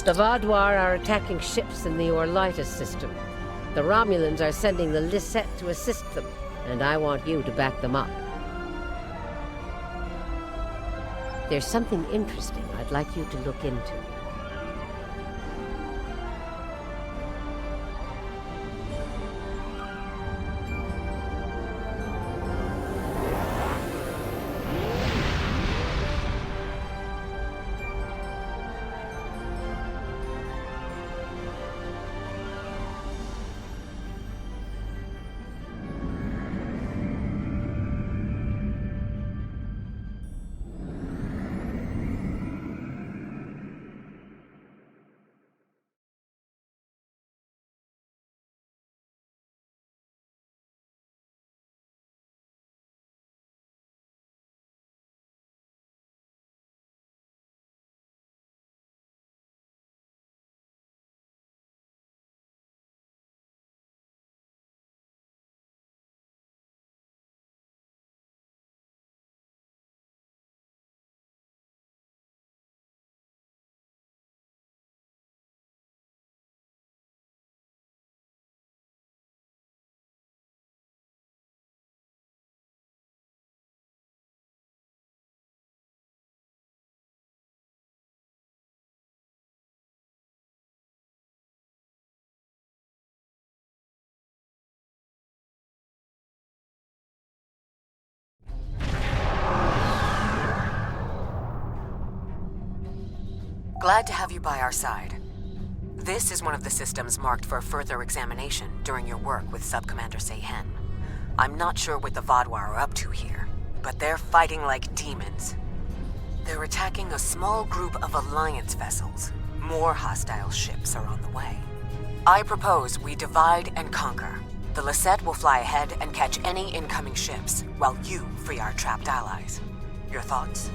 The Vaadwaur are attacking ships in the Orlitus system. The Romulans are sending the Lisette to assist them, and I want you to back them up. There's something interesting I'd like you to look into. Glad to have you by our side. This is one of the systems marked for further examination during your work with Subcommander Sayhen. I'm not sure what the Vaadwaur are up to here, but they're fighting like demons. They're attacking a small group of Alliance vessels. More hostile ships are on the way. I propose we divide and conquer. The Lisette will fly ahead and catch any incoming ships, while you free our trapped allies. Your thoughts?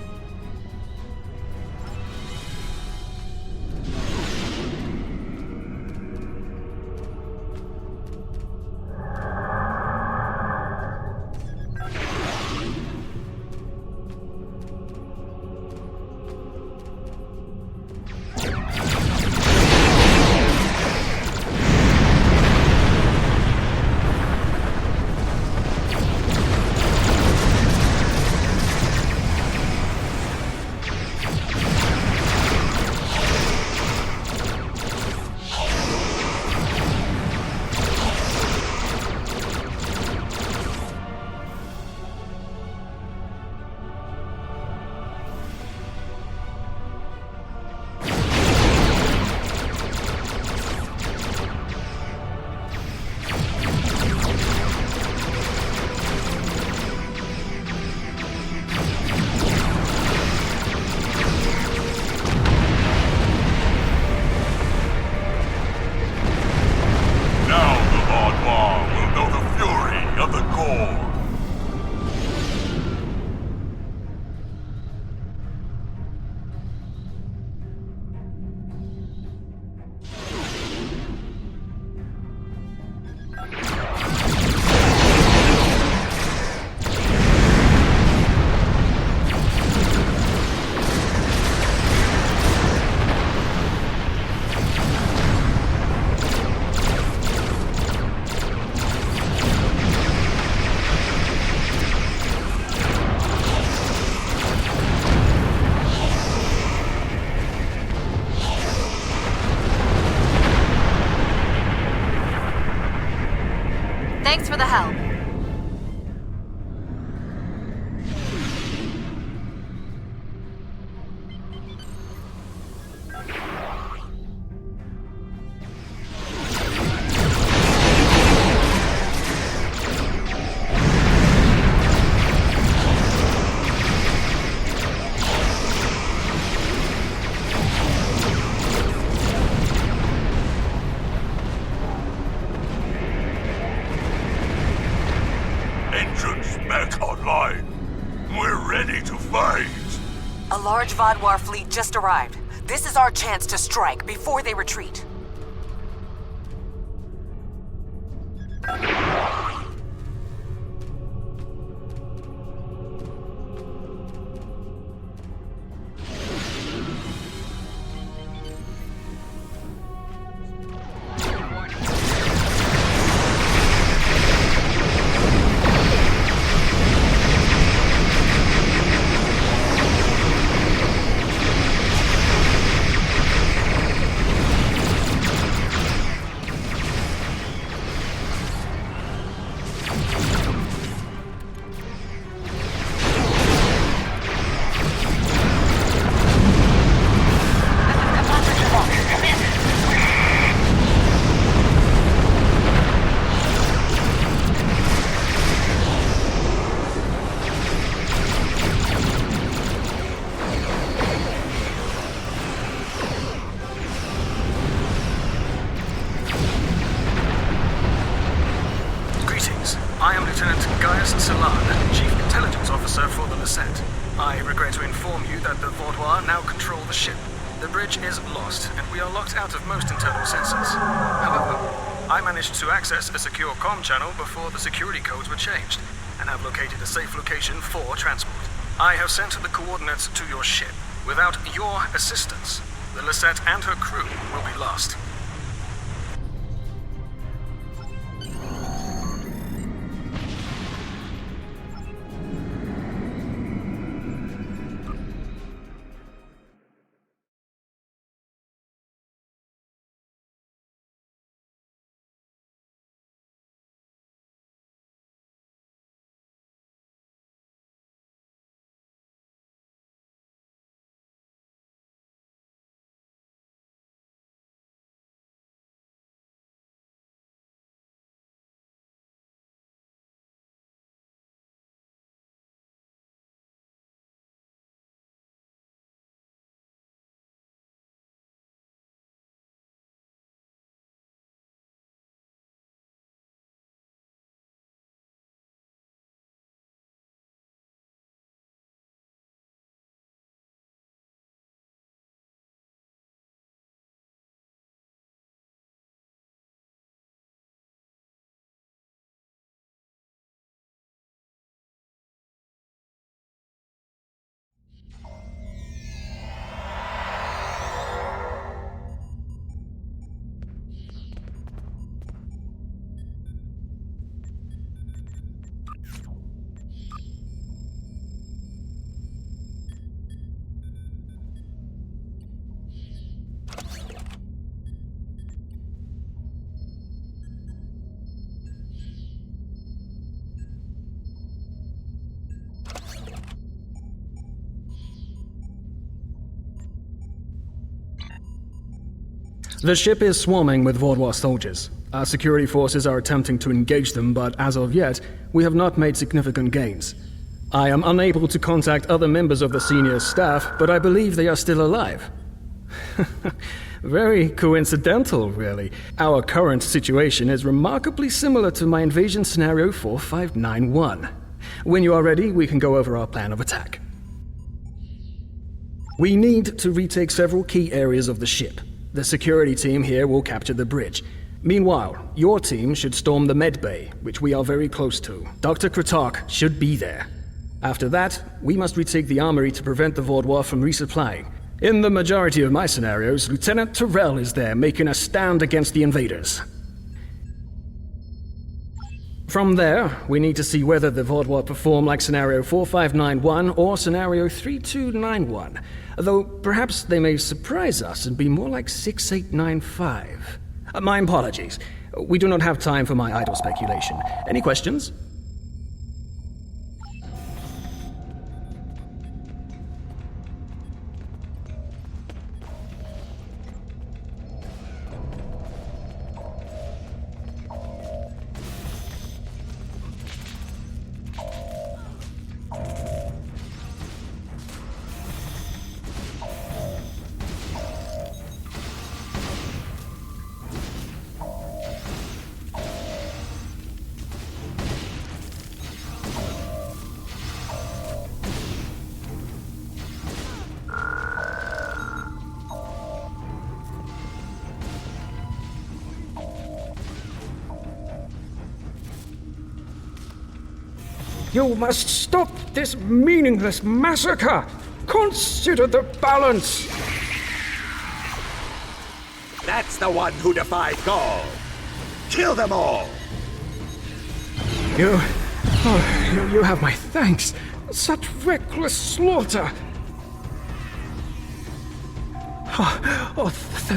Thanks for the help. A large Vaadwaur fleet just arrived. This is our chance to strike before they retreat. Khan, Chief Intelligence Officer for the Lisette. I regret to inform you that the Vaudois now control the ship. The bridge is lost, and we are locked out of most internal sensors. However, I managed to access a secure comm channel before the security codes were changed, and have located a safe location for transport. I have sent the coordinates to your ship. Without your assistance, the Lisette and her crew will be lost. The ship is swarming with Vaudois soldiers. Our security forces are attempting to engage them, but as of yet, we have not made significant gains. I am unable to contact other members of the senior staff, but I believe they are still alive. Very coincidental, really. Our current situation is remarkably similar to my invasion scenario 4591. When you are ready, we can go over our plan of attack. We need to retake several key areas of the ship. The security team here will capture the bridge. Meanwhile, your team should storm the med bay, which we are very close to. Dr. Kratark should be there. After that, we must retake the armory to prevent the Vaudois from resupplying. In the majority of my scenarios, Lieutenant Terrell is there making a stand against the invaders. From there, we need to see whether the Vaudois perform like Scenario 4591 or Scenario 3291, though perhaps they may surprise us and be more like 6895. My apologies. We do not have time for my idle speculation. Any questions? You must stop this meaningless massacre! Consider the balance! That's the one who defied Gaul! Kill them all! You have my thanks. Such reckless slaughter!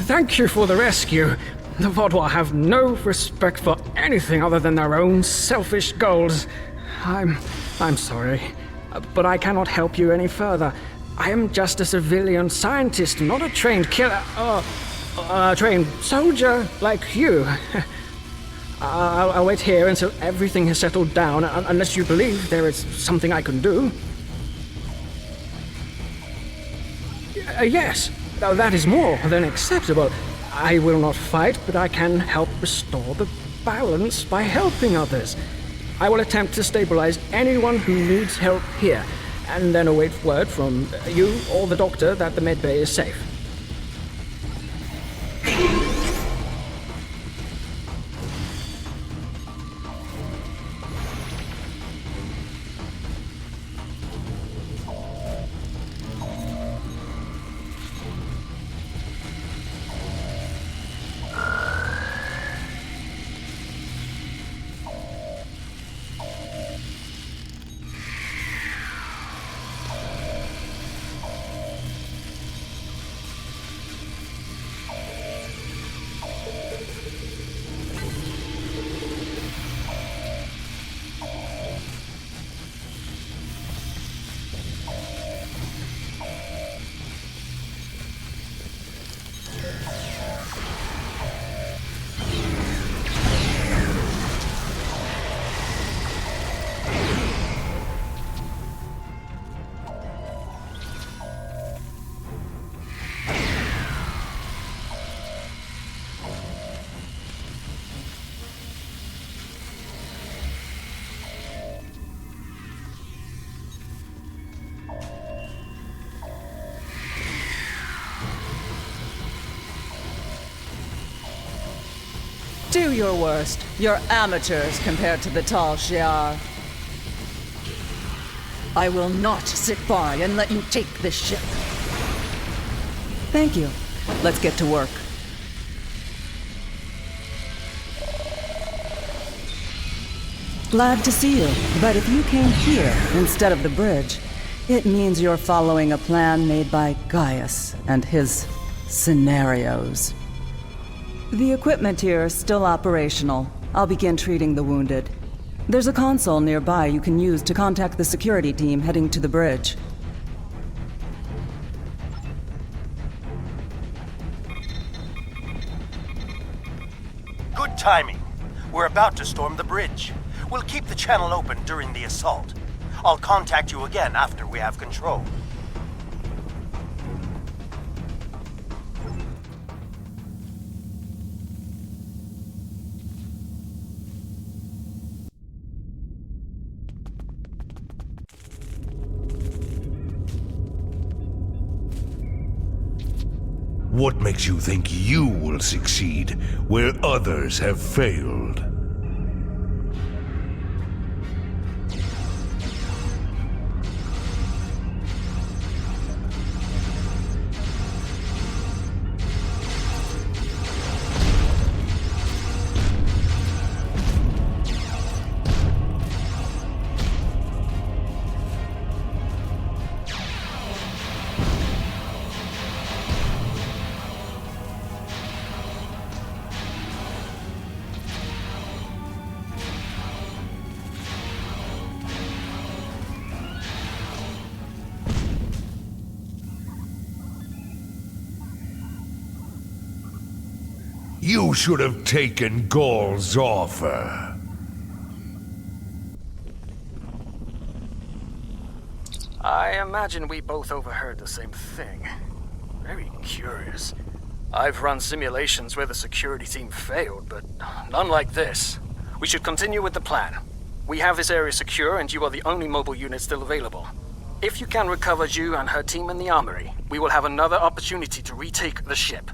Thank you for the rescue. The Vaudois have no respect for anything other than their own selfish goals. I'm sorry, but I cannot help you any further. I am just a civilian scientist, not a trained killer, a trained soldier like you. I'll wait here until everything has settled down, unless you believe there is something I can do. Yes, that is more than acceptable. I will not fight, but I can help restore the balance by helping others. I will attempt to stabilize anyone who needs help here, and then await word from you or the doctor that the medbay is safe. Do your worst. You're amateurs compared to the Tal Shiar. I will not sit by and let you take this ship. Thank you. Let's get to work. Glad to see you, but if you came here instead of the bridge, it means you're following a plan made by Gaius and his scenarios. The equipment here is still operational. I'll begin treating the wounded. There's a console nearby you can use to contact the security team heading to the bridge. Good timing. We're about to storm the bridge. We'll keep the channel open during the assault. I'll contact you again after we have control. What makes you think you will succeed where others have failed? You should have taken Gaul's offer. I imagine we both overheard the same thing. Very curious. I've run simulations where the security team failed, but none like this. We should continue with the plan. We have this area secure, and you are the only mobile unit still available. If you can recover Ju and her team in the armory, we will have another opportunity to retake the ship.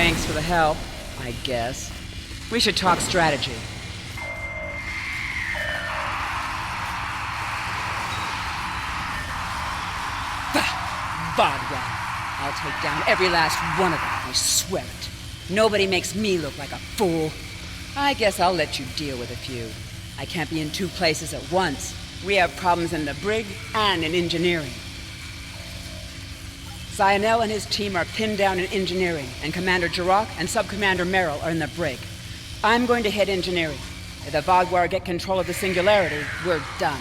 Thanks for the help, I guess. We should talk strategy. Vodwa. I'll take down every last one of them, I swear it. Nobody makes me look like a fool. I guess I'll let you deal with a few. I can't be in two places at once. We have problems in the brig and in engineering. Zionel and his team are pinned down in engineering, and Commander Jirok and Sub-Commander Merrill are in the brig. I'm going to head engineering. If the Vodwar get control of the Singularity, we're done.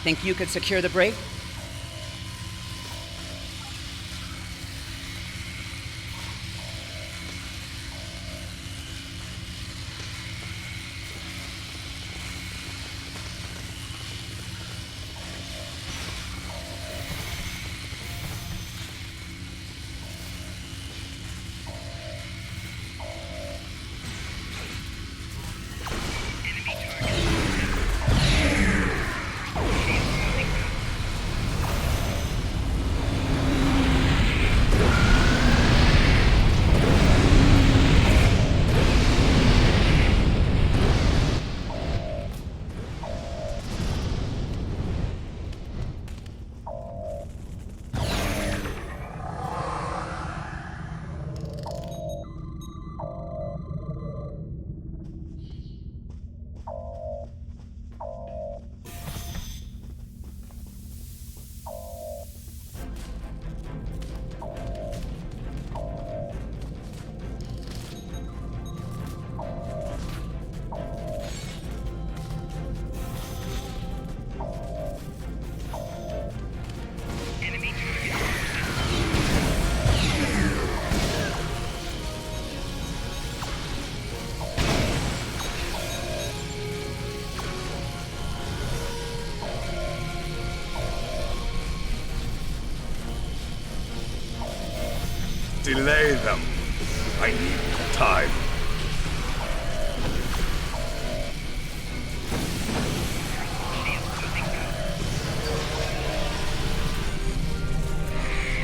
Think you could secure the brig? Delay them. I need time.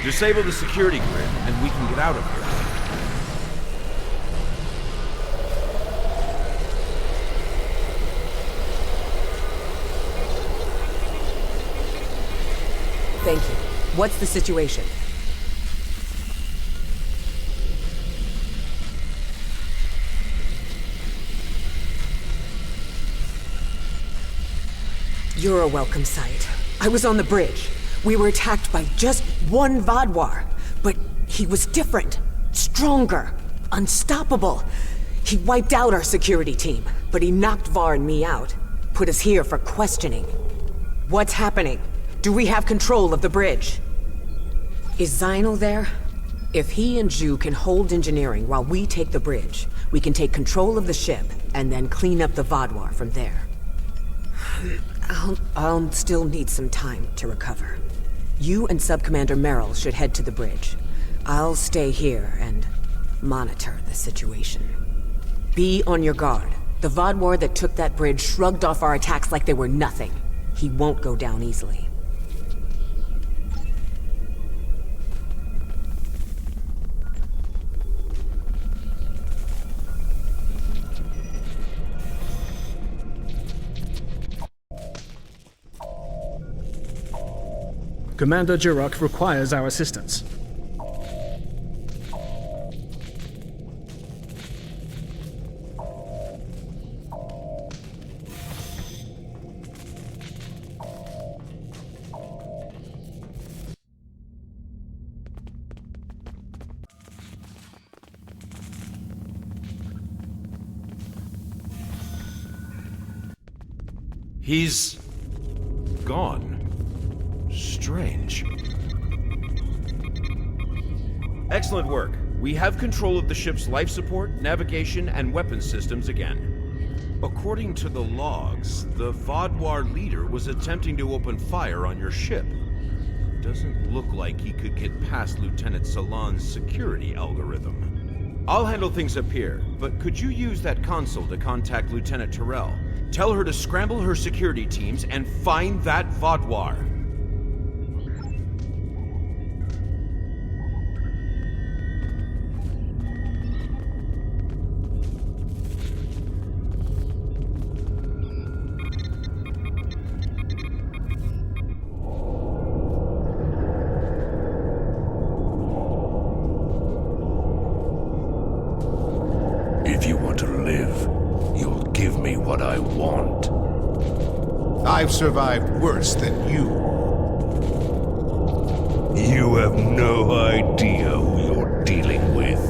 Disable the security grid, and we can get out of here. Thank you. What's the situation? You're a welcome sight. I was on the bridge. We were attacked by just one Vodwar, but he was different, stronger, unstoppable. He wiped out our security team, but he knocked Var and me out. Put us here for questioning. What's happening? Do we have control of the bridge? Is Zionel there? If he and Zhu can hold engineering while we take the bridge, we can take control of the ship and then clean up the Vodwar from there. I'll still need some time to recover. You and Sub-Commander Merrill should head to the bridge. I'll stay here and monitor the situation. Be on your guard. The Vodwar that took that bridge shrugged off our attacks like they were nothing. He won't go down easily. Commander Jirok requires our assistance. He's gone. Strange. Excellent work. We have control of the ship's life support, navigation, and weapons systems again. According to the logs, the Vodwar leader was attempting to open fire on your ship. Doesn't look like he could get past Lieutenant Salon's security algorithm. I'll handle things up here, but could you use that console to contact Lieutenant Terrell? Tell her to scramble her security teams and find that Vodwar. what I want. I've survived worse than you. You have no idea who you're dealing with.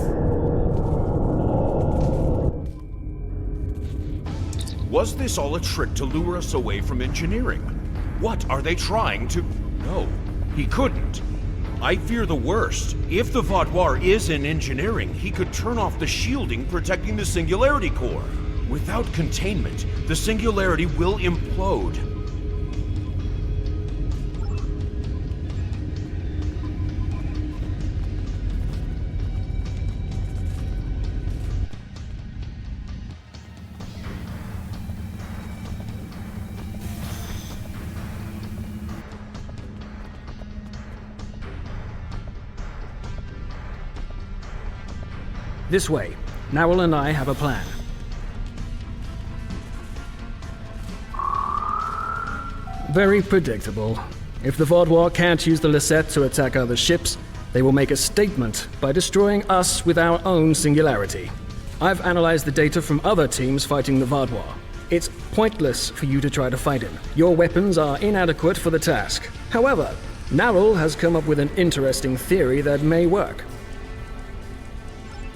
Was this all a trick to lure us away from engineering? What are they trying to... No, he couldn't. I fear the worst. If the Vaudoir is in engineering, he could turn off the shielding protecting the Singularity Core. Without containment, the Singularity will implode. This way. Narwhal and I have a plan. Very predictable. If the Vaudoir can't use the Lisette to attack other ships, they will make a statement by destroying us with our own singularity. I've analyzed the data from other teams fighting the Vaudoir. It's pointless for you to try to fight him. Your weapons are inadequate for the task. However, Narwhal has come up with an interesting theory that may work.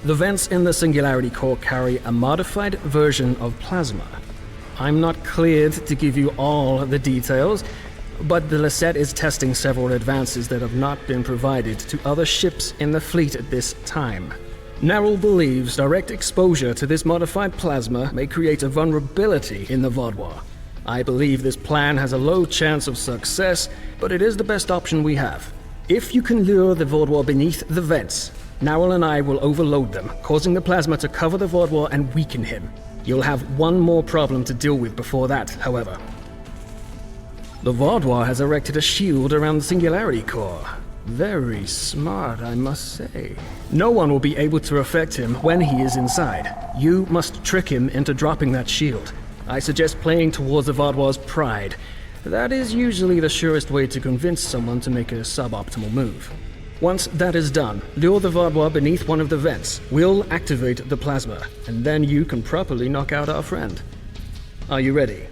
The vents in the Singularity Core carry a modified version of plasma. I'm not cleared to give you all the details, but the Lisette is testing several advances that have not been provided to other ships in the fleet at this time. Narwhal believes direct exposure to this modified plasma may create a vulnerability in the Vaudoir. I believe this plan has a low chance of success, but it is the best option we have. If you can lure the Vaudoir beneath the vents, Narwhal and I will overload them, causing the plasma to cover the Vaudoir and weaken him. You'll have one more problem to deal with before that, however. The Vaudoir has erected a shield around the Singularity Core. Very smart, I must say. No one will be able to affect him when he is inside. You must trick him into dropping that shield. I suggest playing towards the Vaudoir's pride. That is usually the surest way to convince someone to make a suboptimal move. Once that is done, lure the Vaudoir beneath one of the vents. We'll activate the plasma, and then you can properly knock out our friend. Are you ready?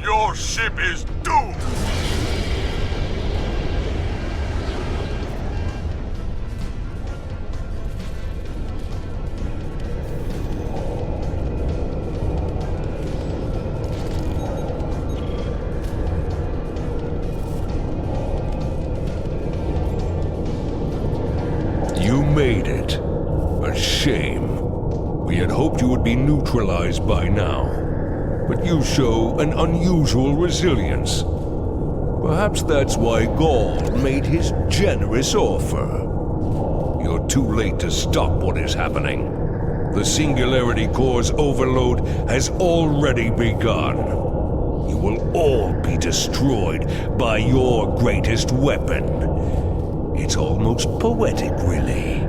Your ship is doomed! You made it. A shame. We had hoped you would be neutralized by now. But you show an unusual resilience. Perhaps that's why Gaul made his generous offer. You're too late to stop what is happening. The Singularity Core's overload has already begun. You will all be destroyed by your greatest weapon. It's almost poetic, really.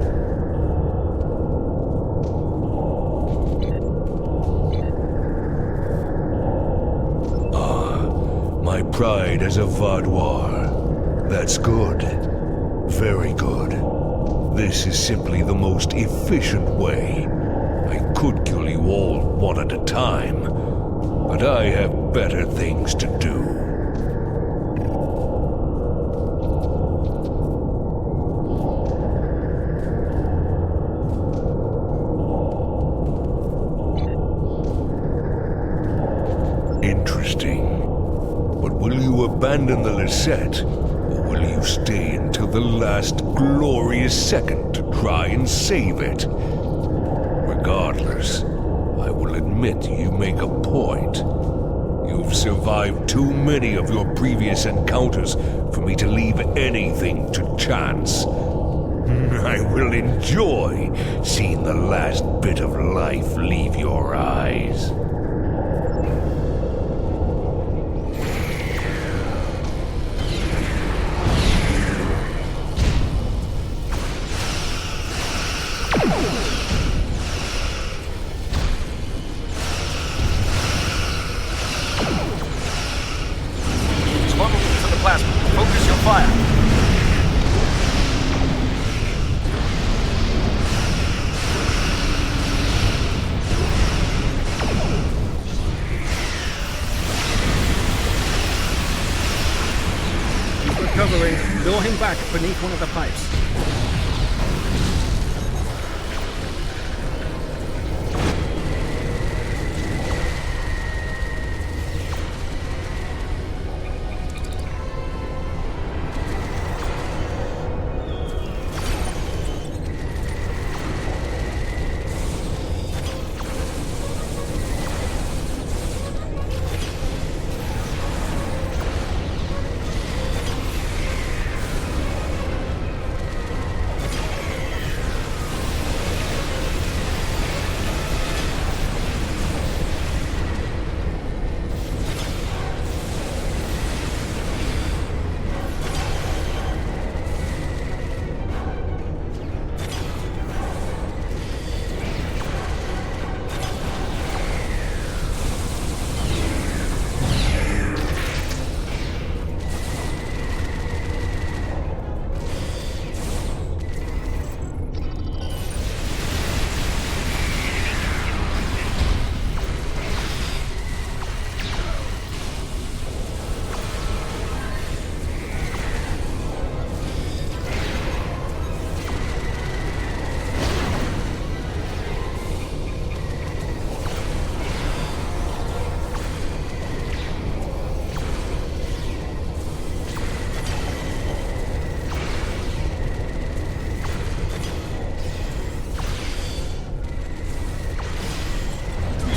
My pride as a Vaudoir. That's good. Very good. This is simply the most efficient way. I could kill you all one at a time, but I have better things to do. Interesting. But will you abandon the Lisette, or will you stay until the last glorious second to try and save it? Regardless, I will admit you make a point. You've survived too many of your previous encounters for me to leave anything to chance. I will enjoy seeing the last bit of life leave your eyes. beneath one of the pipes.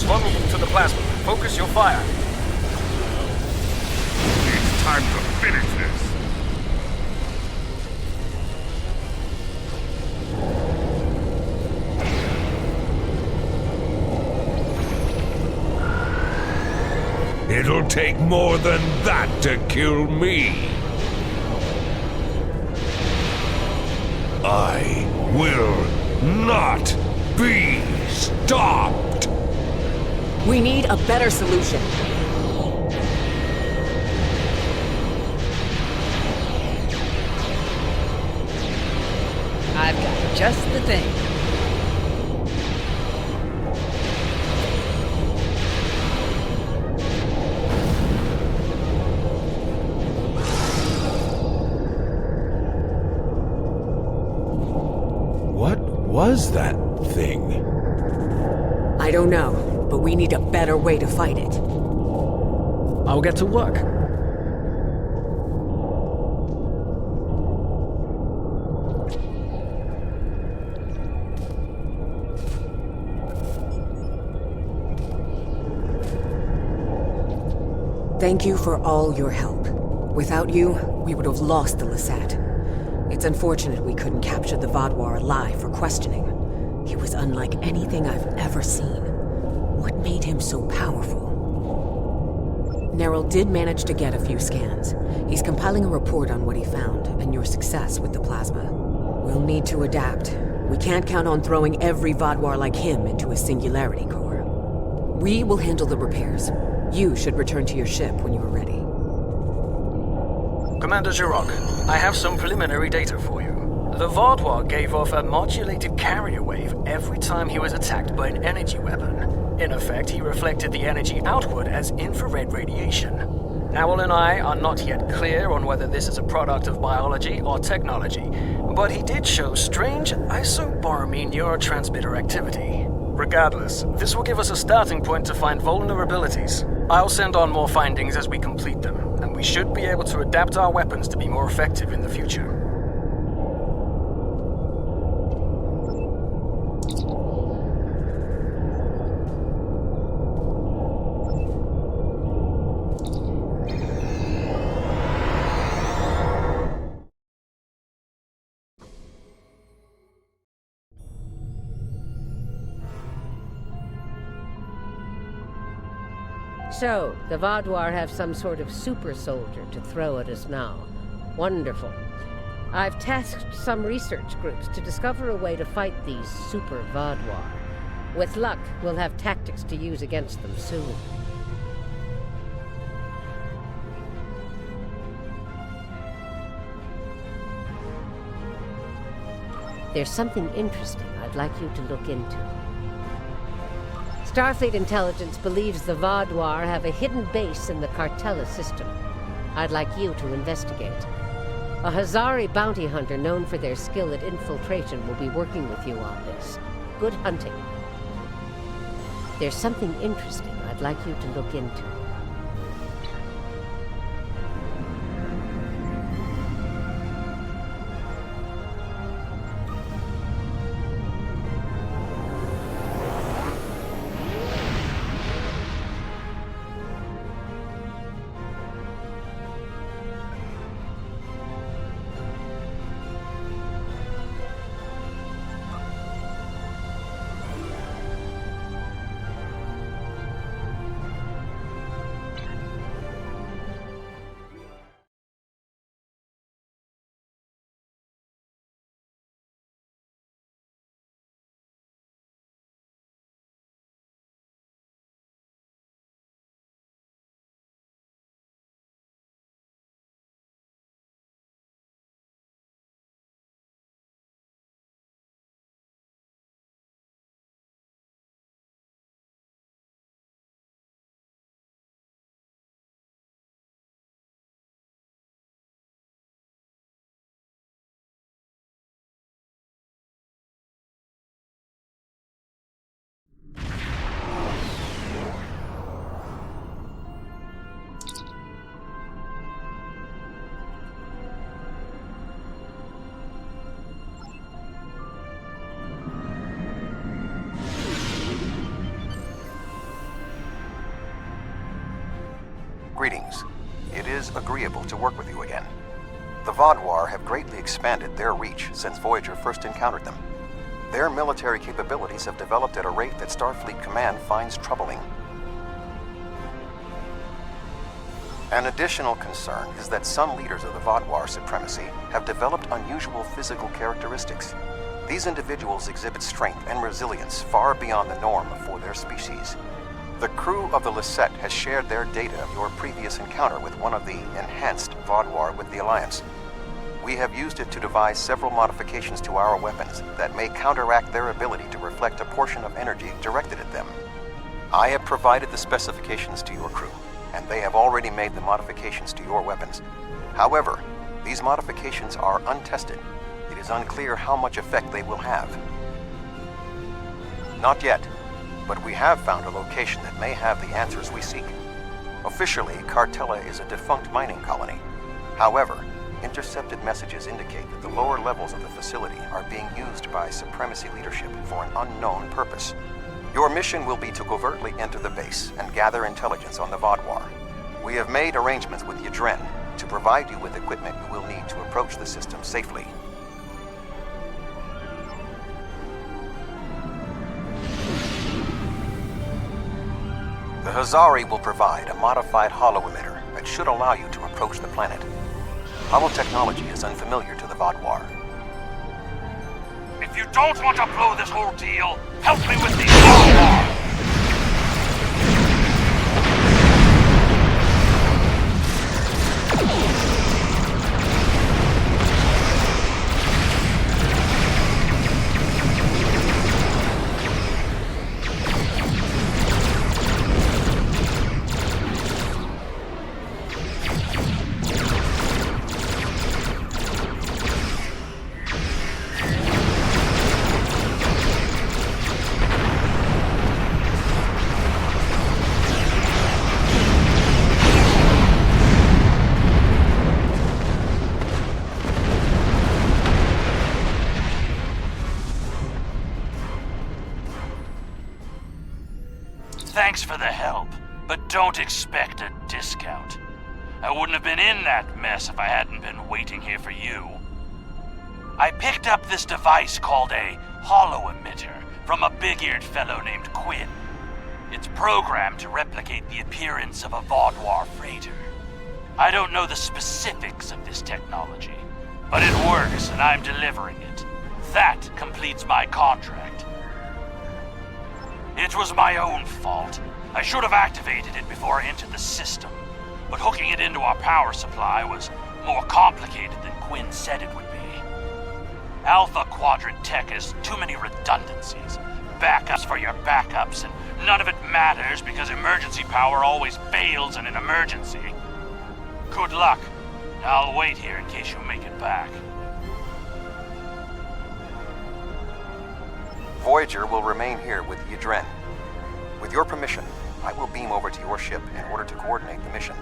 Vulnerable to the plasma. Focus your fire. It's time to finish this. It'll take more than that to kill me. I will not be stopped. We need a better solution. I've got just the thing. What was that thing? I don't know, but we need a better way to fight it. I'll get to work. Thank you for all your help. Without you, we would have lost the Lisette. It's unfortunate we couldn't capture the Vaadwaur alive for questioning. He was unlike anything I've ever seen. What made him so powerful? Neril did manage to get a few scans. He's compiling a report on what he found and your success with the plasma. We'll need to adapt. We can't count on throwing every Vaadwaur like him into a singularity core. We will handle the repairs. You should return to your ship when you are ready. Commander Jirok, I have some preliminary data for you. The Vaadwaur gave off a modulated carrier wave every time he was attacked by an energy weapon. In effect, he reflected the energy outward as infrared radiation. Owl and I are not yet clear on whether this is a product of biology or technology, but he did show strange isoboromine neurotransmitter activity. Regardless, this will give us a starting point to find vulnerabilities. I'll send on more findings as we complete them, and we should be able to adapt our weapons to be more effective in the future. So, the Vaadwaur have some sort of super soldier to throw at us now. Wonderful. I've tasked some research groups to discover a way to fight these super Vaadwaur. With luck, we'll have tactics to use against them soon. There's something interesting I'd like you to look into. Starfleet intelligence believes the Vaadwaur have a hidden base in the Cartella system. I'd like you to investigate. A Hazari bounty hunter known for their skill at infiltration will be working with you on this. Good hunting. There's something interesting I'd like you to look into. Greetings. It is agreeable to work with you again. The Vaadwaur have greatly expanded their reach since Voyager first encountered them. Their military capabilities have developed at a rate that Starfleet Command finds troubling. An additional concern is that some leaders of the Vaadwaur supremacy have developed unusual physical characteristics. These individuals exhibit strength and resilience far beyond the norm for their species. The crew of the Lisette has shared their data of your previous encounter with one of the enhanced Vaadwaur with the Alliance. We have used it to devise several modifications to our weapons that may counteract their ability to reflect a portion of energy directed at them. I have provided the specifications to your crew, and they have already made the modifications to your weapons. However, these modifications are untested. It is unclear how much effect they will have. Not yet. But we have found a location that may have the answers we seek. Officially, Cartella is a defunct mining colony. However, intercepted messages indicate that the lower levels of the facility are being used by Supremacy leadership for an unknown purpose. Your mission will be to covertly enter the base and gather intelligence on the Vaadwaur. We have made arrangements with Yadren to provide you with equipment you will need to approach the system safely. The Hazari will provide a modified holo-emitter that should allow you to approach the planet. Holotechnology is unfamiliar to the Vaadwaur. If you don't want to blow this whole deal, help me with the Vaadwaur! Thanks for the help, but don't expect a discount. I wouldn't have been in that mess if I hadn't been waiting here for you. I picked up this device called a holo-emitter from a big-eared fellow named Quinn. It's programmed to replicate the appearance of a Vaadwaur freighter. I don't know the specifics of this technology, but it works and I'm delivering it. That completes my contract. It was my own fault. I should have activated it before I entered the system, but hooking it into our power supply was more complicated than Quinn said it would be. Alpha Quadrant tech has too many redundancies. Backups for your backups, and none of it matters because emergency power always fails in an emergency. Good luck. I'll wait here in case you make it back. Voyager will remain here with Yadren. With your permission, I will beam over to your ship in order to coordinate the mission.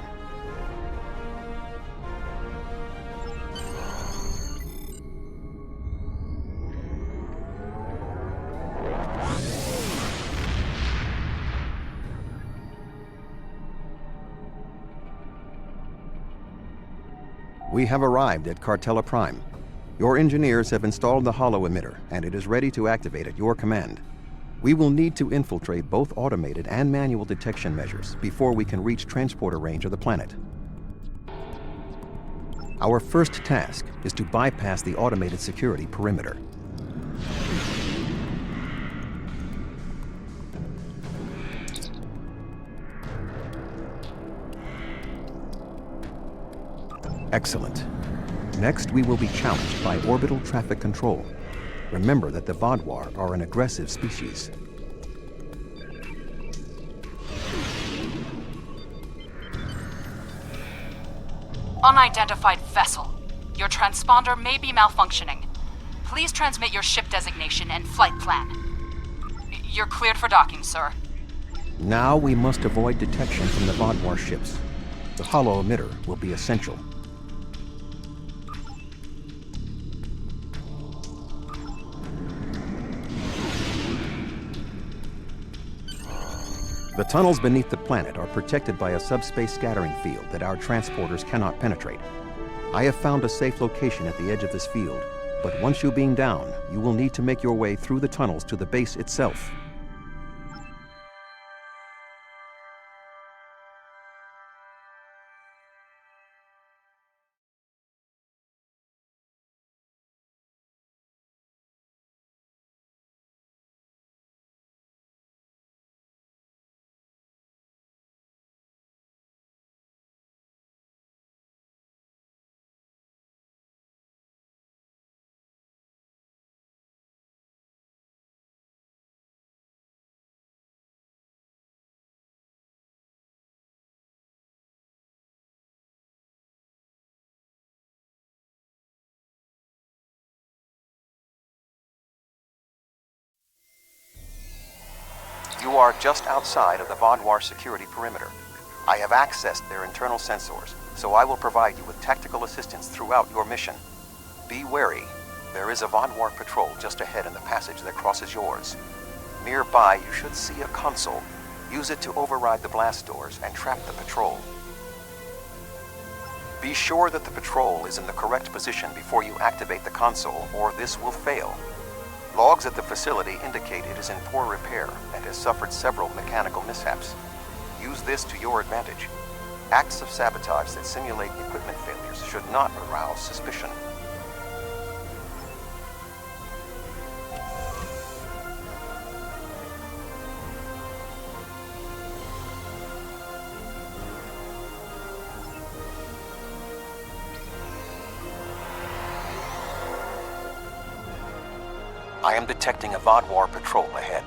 We have arrived at Cartella Prime. Your engineers have installed the holo emitter, and it is ready to activate at your command. We will need to infiltrate both automated and manual detection measures before we can reach transporter range of the planet. Our first task is to bypass the automated security perimeter. Excellent. Next, we will be challenged by orbital traffic control. Remember that the Vaadwaur are an aggressive species. Unidentified vessel. Your transponder may be malfunctioning. Please transmit your ship designation and flight plan. You're cleared for docking, sir. Now we must avoid detection from the Vaadwaur ships. The holo emitter will be essential. The tunnels beneath the planet are protected by a subspace scattering field that our transporters cannot penetrate. I have found a safe location at the edge of this field, but once you beam down, you will need to make your way through the tunnels to the base itself. You are just outside of the Vaadwaur security perimeter. I have accessed their internal sensors, so I will provide you with tactical assistance throughout your mission. Be wary. There is a Vaadwaur patrol just ahead in the passage that crosses yours. Nearby, you should see a console. Use it to override the blast doors and trap the patrol. Be sure that the patrol is in the correct position before you activate the console, or this will fail. Logs at the facility indicate it is in poor repair and has suffered several mechanical mishaps. Use this to your advantage. Acts of sabotage that simulate equipment failures should not arouse suspicion. I am detecting a Vaadwaur patrol ahead.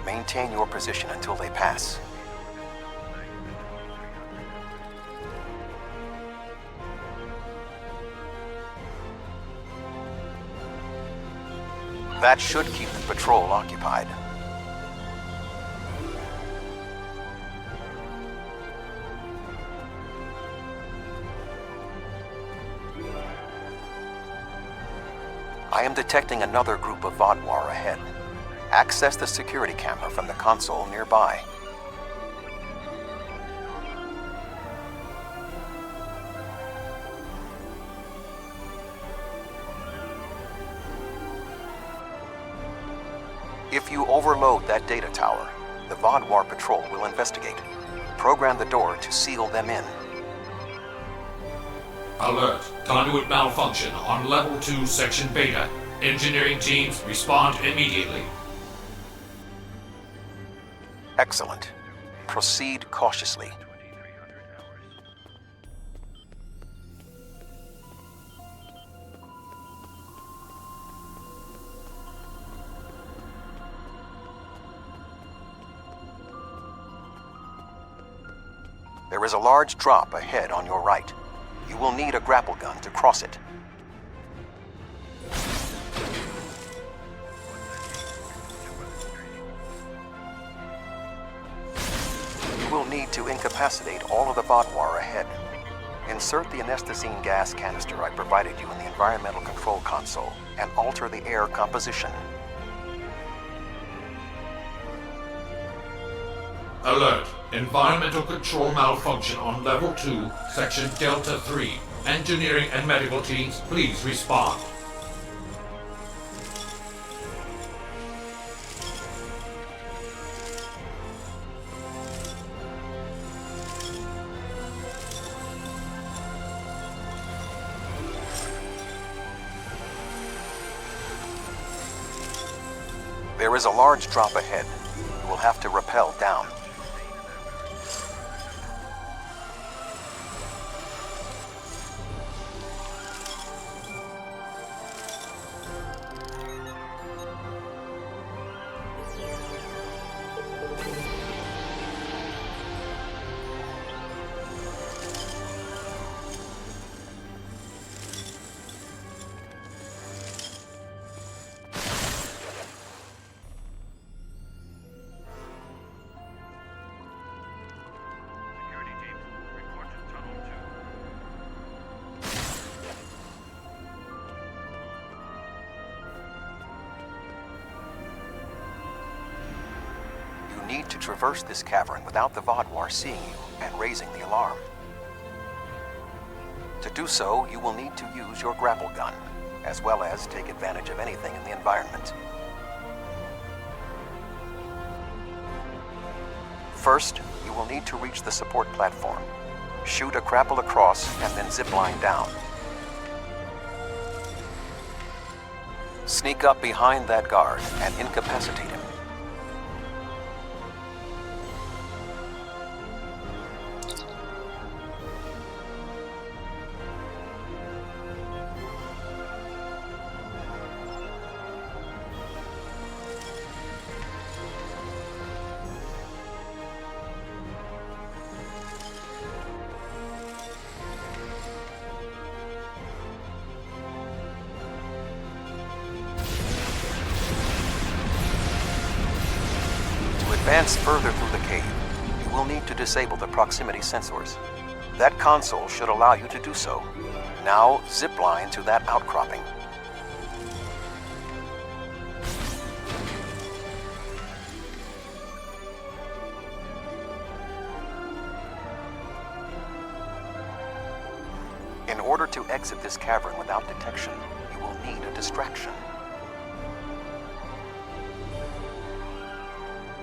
Maintain your position until they pass. That should keep the patrol occupied. I am detecting another group of Vaadwaur ahead. Access the security camera from the console nearby. If you overload that data tower, the Vaadwaur patrol will investigate. Program the door to seal them in. Alert. Conduit malfunction on Level 2, Section Beta. Engineering teams, respond immediately. Excellent. Proceed cautiously. There is a large drop ahead on your right. You will need a grapple gun to cross it. You will need to incapacitate all of the Vaadwaur ahead. Insert the anesthetine gas canister I provided you in the environmental control console and alter the air composition. Alert. Environmental control malfunction on Level 2, Section Delta 3. Engineering and medical teams, please respond. There is a large drop ahead. You will have to rappel down. You need to traverse this cavern without the Vaadwaur seeing you and raising the alarm. To do so, you will need to use your grapple gun, as well as take advantage of anything in the environment. First, you will need to reach the support platform. Shoot a grapple across and then zipline down. Sneak up behind that guard and incapacitate him. Advance further through the cave, you will need to disable the proximity sensors. That console should allow you to do so. Now, zipline to that outcropping. In order to exit this cavern without detection, you will need a distraction.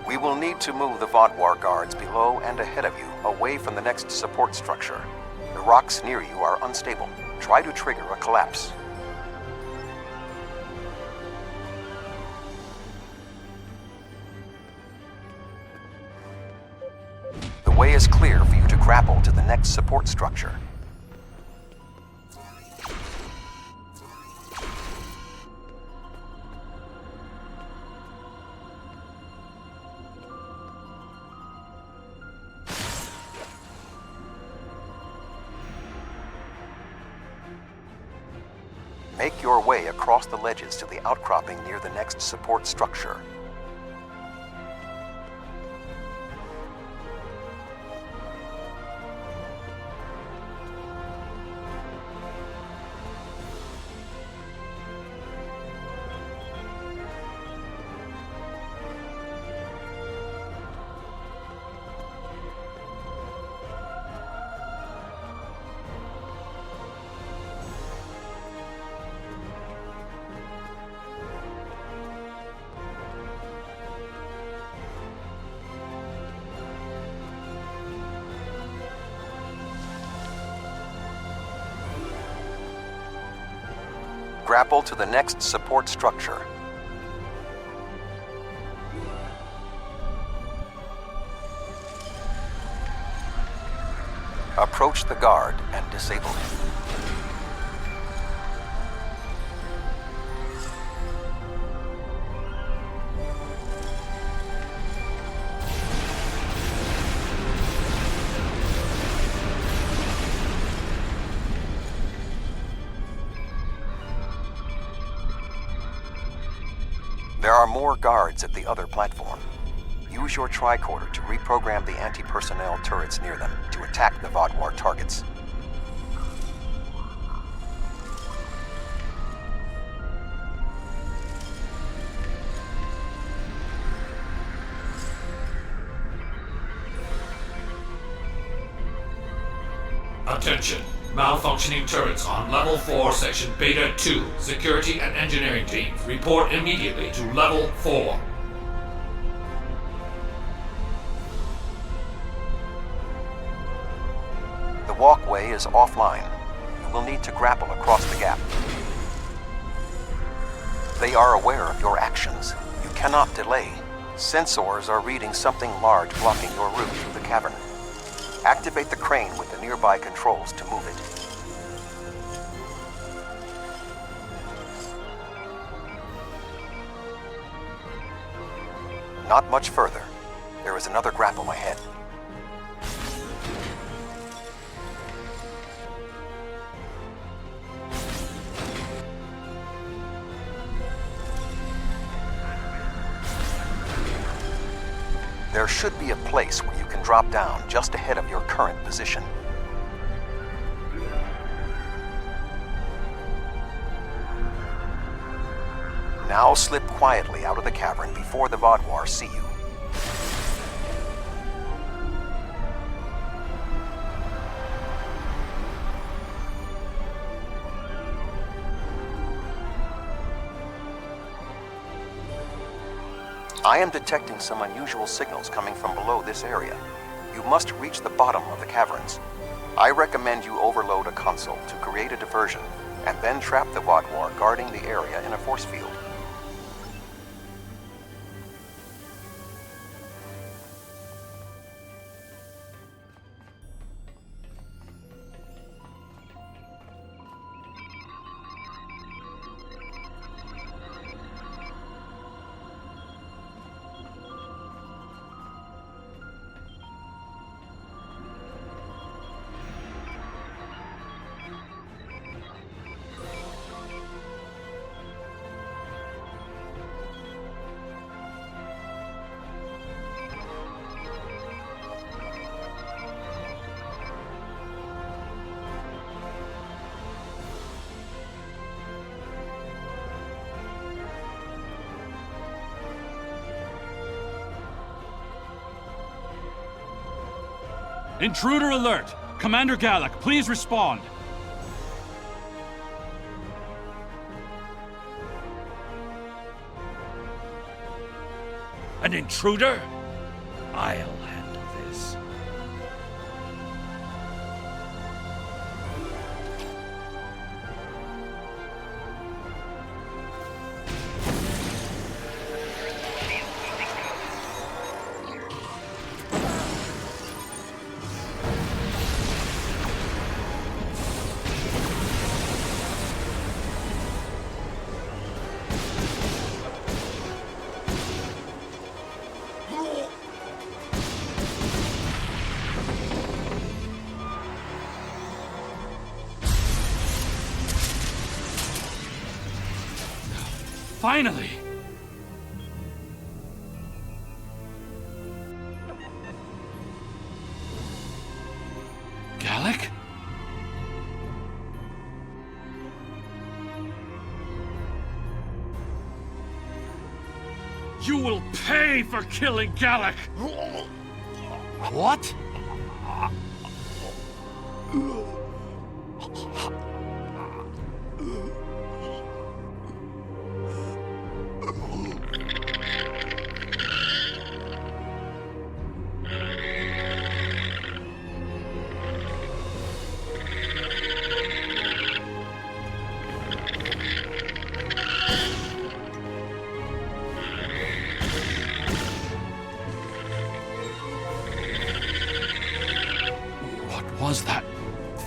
We will need to move the Vaadwaur guards below and ahead of you, away from the next support structure. The rocks near you are unstable. Try to trigger a collapse. The way is clear for you to grapple to the next support structure. Make your way across the ledges to the outcropping near the next support structure. Grapple to the next support structure. Approach the guard and disable him. There are more guards at the other platform. Use your tricorder to reprogram the anti-personnel turrets near them to attack the Vaadwaur targets. Attention! Malfunctioning turrets on Level 4, Section Beta 2. Security and engineering teams, report immediately to Level 4. The walkway is offline. You will need to grapple across the gap. They are aware of your actions. You cannot delay. Sensors are reading something large blocking your route through the cavern. Activate the crane with the nearby controls to move it. Not much further. There is another grapple ahead. There should be a place where you can drop down just ahead of your current position. Now slip quietly out of the cavern before the Vaadwaur see you. I am detecting some unusual signals coming from below this area. You must reach the bottom of the caverns. I recommend you overload a console to create a diversion, and then trap the Vaadwaur guarding the area in a force field. Intruder alert! Commander Galak, please respond. An intruder? I'll handle this. Finally! Galak? You will pay for killing Galak! What? Was that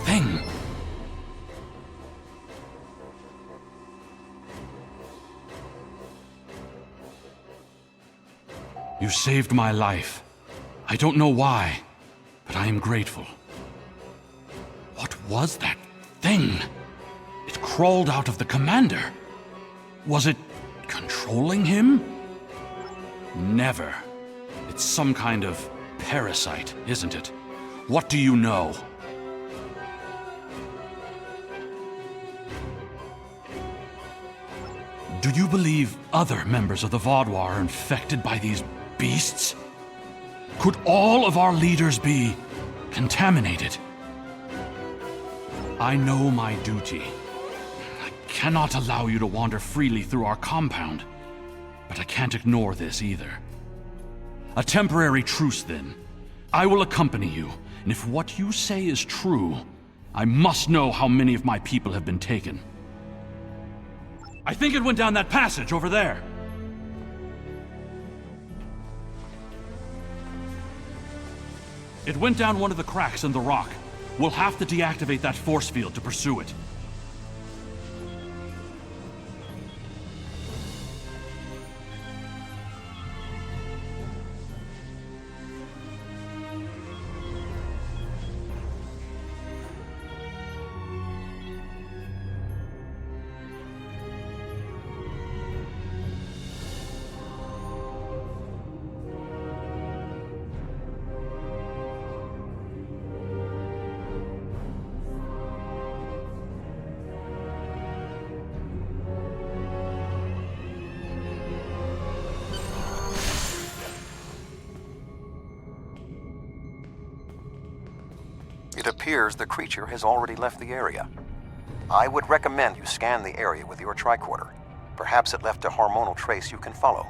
thing? You saved my life. I don't know why, but I am grateful. What was that thing? It crawled out of the commander. Was it Controlling him? Never. It's some kind of parasite, isn't it? What do you know? Do you believe other members of the Vaudouar are infected by these beasts? Could all of our leaders be contaminated? I know my duty. I cannot allow you to wander freely through our compound, but I can't ignore this either. A temporary truce, then. I will accompany you, and if what you say is true, I must know how many of my people have been taken. I think it went down that passage over there. It went down one of the cracks in the rock. We'll have to deactivate that force field to pursue it. It appears the creature has already left the area. I would recommend you scan the area with your tricorder. Perhaps it left a hormonal trace you can follow.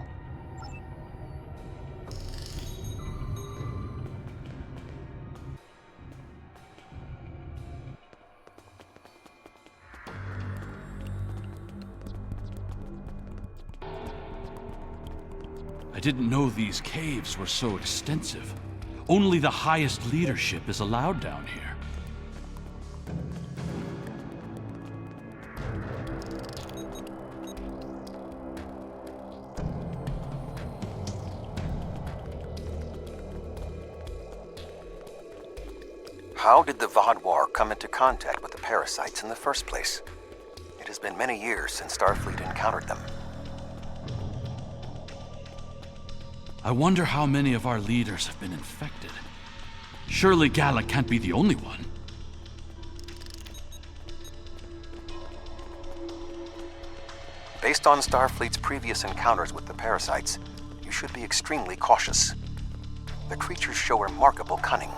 I didn't know these caves were so extensive. Only the highest leadership is allowed down here. How did the Vaudouar come into contact with the parasites in the first place? It has been many years since Starfleet encountered them. I wonder how many of our leaders have been infected. Surely Gallic can't be the only one. Based on Starfleet's previous encounters with the parasites, you should be extremely cautious. The creatures show remarkable cunning.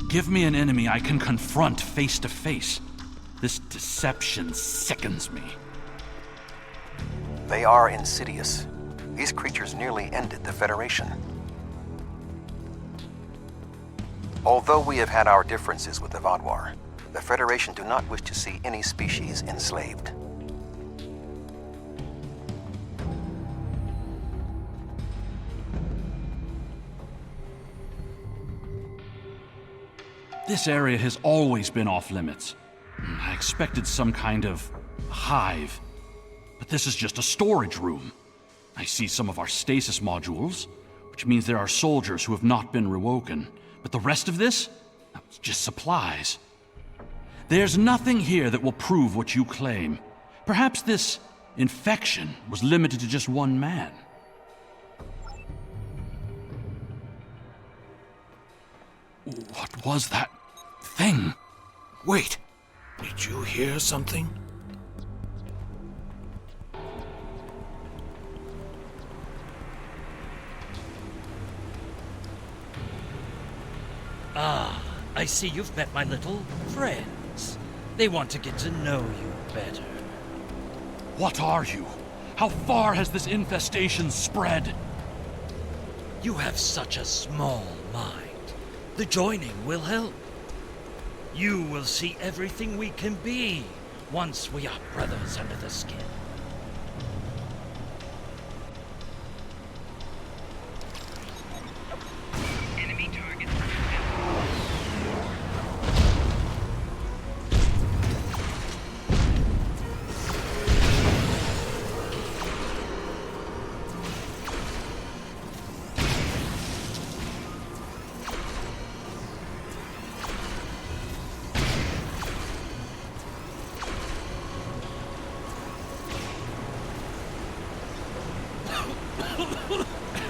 Give me an enemy I can confront face to face. This deception sickens me. They are insidious. These creatures nearly ended the Federation. Although we have had our differences with the Vaudouar, the Federation do not wish to see any species enslaved. This area has always been off limits. I expected some kind of hive. But this is just a storage room. I see some of our stasis modules, which means there are soldiers who have not been rewoken. But the rest of this? It's just supplies. There's nothing here that will prove what you claim. Perhaps this infection was limited to just one man. What was that thing? Wait, did you hear something? Ah, I see you've met my little friends. They want to get to know you better. What are you? How far has this infestation spread? You have such a small mind. The joining will help. You will see everything we can be once we are brothers under the skin.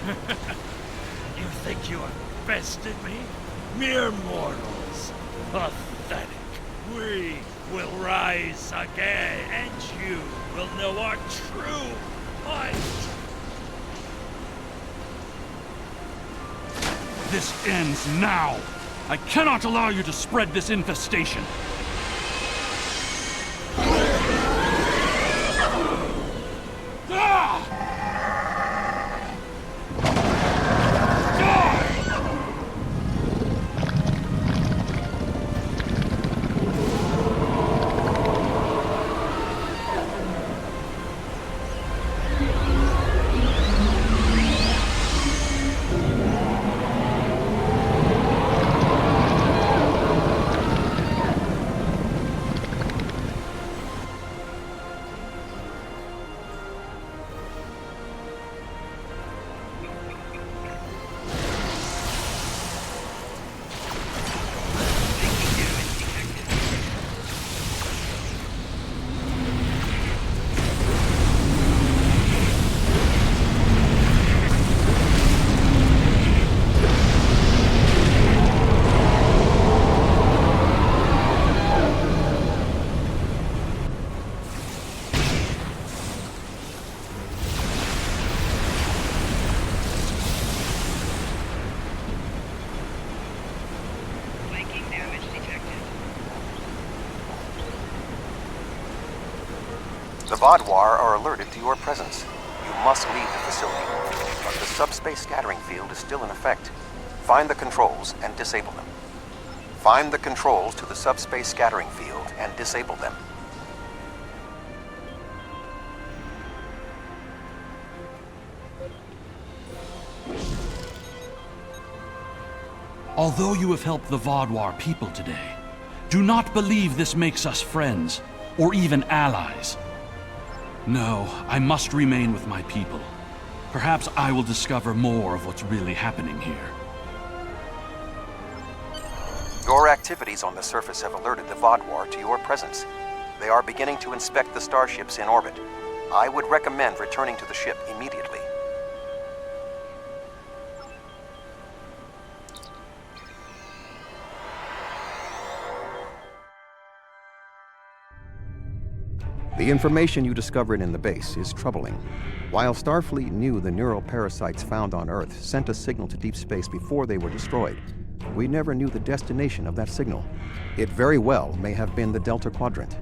You think you have bested me? Mere mortals. Pathetic. We will rise again, and you will know our true might. This ends now. I cannot allow you to spread this infestation. The Vaadwaur are alerted to your presence. You must leave the facility, but the subspace scattering field is still in effect. Find the controls and disable them. Find the controls to the subspace scattering field and disable them. Although you have helped the Vaadwaur people today, do not believe this makes us friends, or even allies. No, I must remain with my people. Perhaps I will discover more of what's really happening here. Your activities on the surface have alerted the Vaadwaur to your presence. They are beginning to inspect the starships in orbit. I would recommend returning to the ship immediately. The information you discovered in the base is troubling. While Starfleet knew the neural parasites found on Earth sent a signal to deep space before they were destroyed, we never knew the destination of that signal. It very well may have been the Delta Quadrant.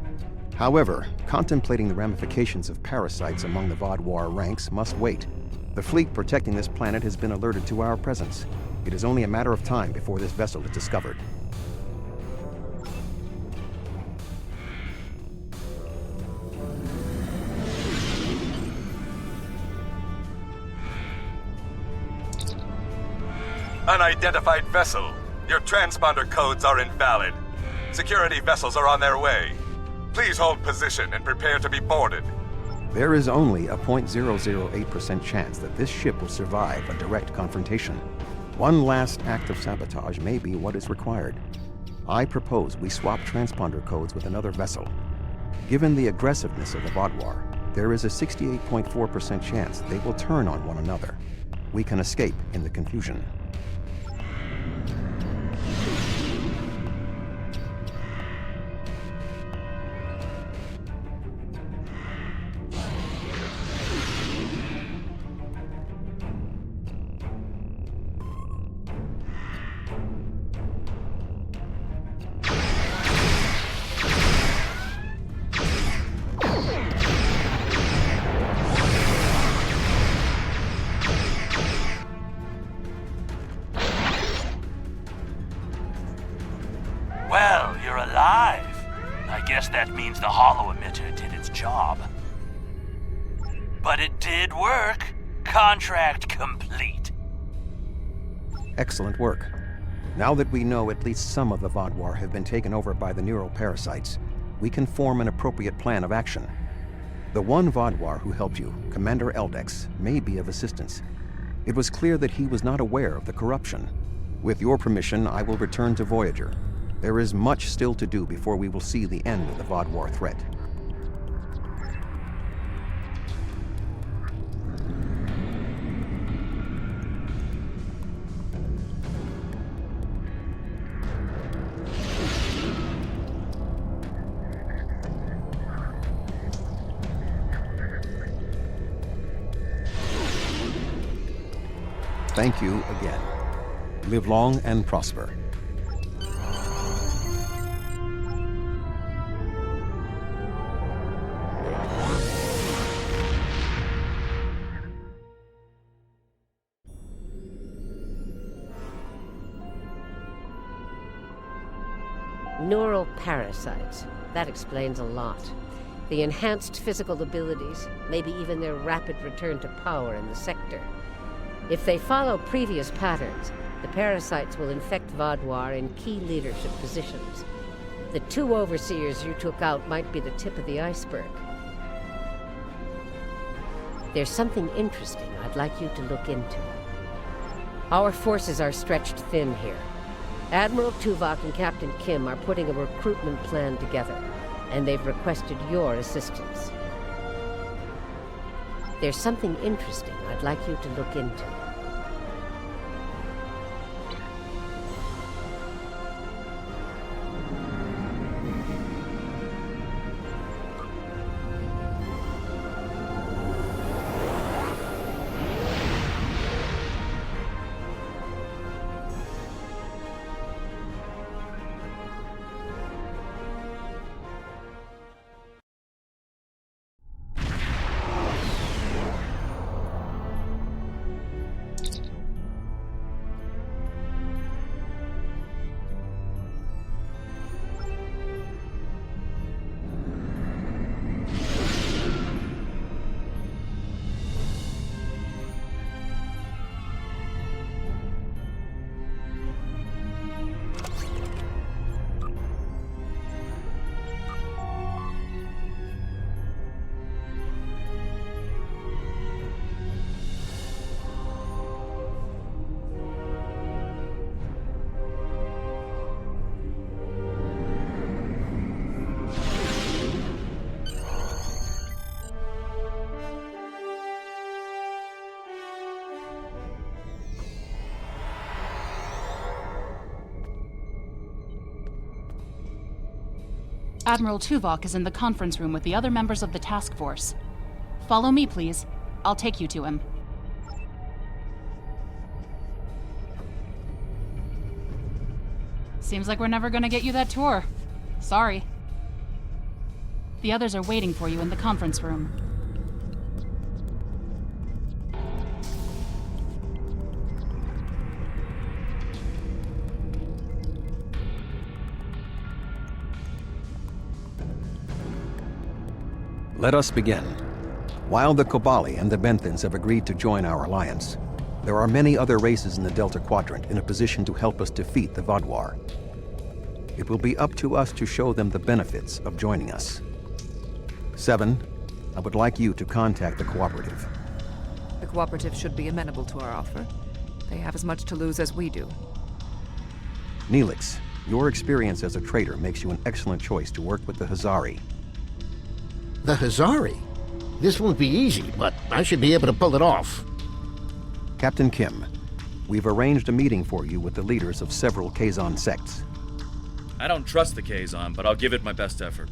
However, contemplating the ramifications of parasites among the Vaadwaur ranks must wait. The fleet protecting this planet has been alerted to our presence. It is only a matter of time before this vessel is discovered. Unidentified vessel. Your transponder codes are invalid. Security vessels are on their way. Please hold position and prepare to be boarded. There is only a 0.008% chance that this ship will survive a direct confrontation. One last act of sabotage may be what is required. I propose we swap transponder codes with another vessel. Given the aggressiveness of the Vaadwaur, there is a 68.4% chance they will turn on one another. We can escape in the confusion. Well, you're alive. I guess that means the holo emitter did its job. But it did work. Contract complete. Excellent work. Now that we know at least some of the Vaadwaur have been taken over by the neural parasites, we can form an appropriate plan of action. The one Vaadwaur who helped you, Commander Eldex, may be of assistance. It was clear that he was not aware of the corruption. With your permission, I will return to Voyager. There is much still to do before we will see the end of the Vaadwaur threat. Thank you again. Live long and prosper. Neural parasites. That explains a lot. The enhanced physical abilities, maybe even their rapid return to power in the sector. If they follow previous patterns, the parasites will infect Vaadwaur in key leadership positions. The 2 overseers you took out might be the tip of the iceberg. There's something interesting I'd like you to look into. Our forces are stretched thin here. Admiral Tuvok and Captain Kim are putting a recruitment plan together, and they've requested your assistance. There's something interesting I'd like you to look into. Admiral Tuvok is in the conference room with the other members of the task force. Follow me, please. I'll take you to him. Seems like we're never gonna get you that tour. Sorry. The others are waiting for you in the conference room. Let us begin. While the Kobali and the Benthans have agreed to join our alliance, there are many other races in the Delta Quadrant in a position to help us defeat the Vaadwaur. It will be up to us to show them the benefits of joining us. 7, I would like you to contact the Cooperative. The Cooperative should be amenable to our offer. They have as much to lose as we do. Neelix, your experience as a trader makes you an excellent choice to work with the Hazari. The Hazari? This won't be easy, but I should be able to pull it off. Captain Kim, we've arranged a meeting for you with the leaders of several Kazon sects. I don't trust the Kazon, but I'll give it my best effort.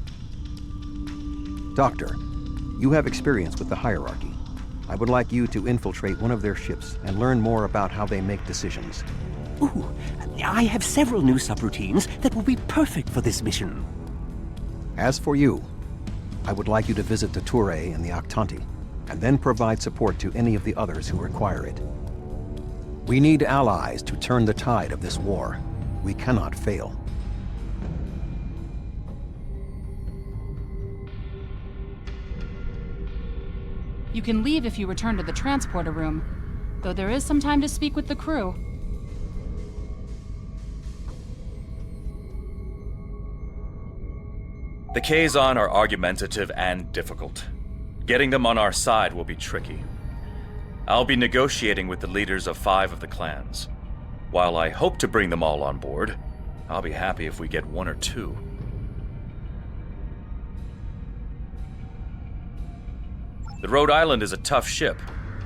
Doctor, you have experience with the hierarchy. I would like you to infiltrate one of their ships and learn more about how they make decisions. Ooh, I have several new subroutines that will be perfect for this mission. As for you, I would like you to visit the Touré and the Octanti, and then provide support to any of the others who require it. We need allies to turn the tide of this war. We cannot fail. You can leave if you return to the transporter room, though there is some time to speak with the crew. The Kazon are argumentative and difficult. Getting them on our side will be tricky. I'll be negotiating with the leaders of 5 of the clans. While I hope to bring them all on board, I'll be happy if we get 1 or 2. The Rhode Island is a tough ship,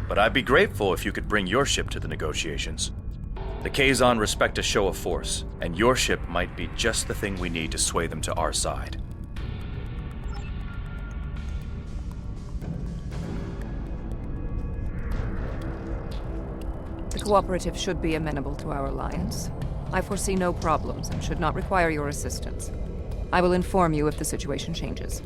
but I'd be grateful if you could bring your ship to the negotiations. The Kazon respect a show of force, and your ship might be just the thing we need to sway them to our side. The Cooperative should be amenable to our alliance. I foresee no problems and should not require your assistance. I will inform you if the situation changes.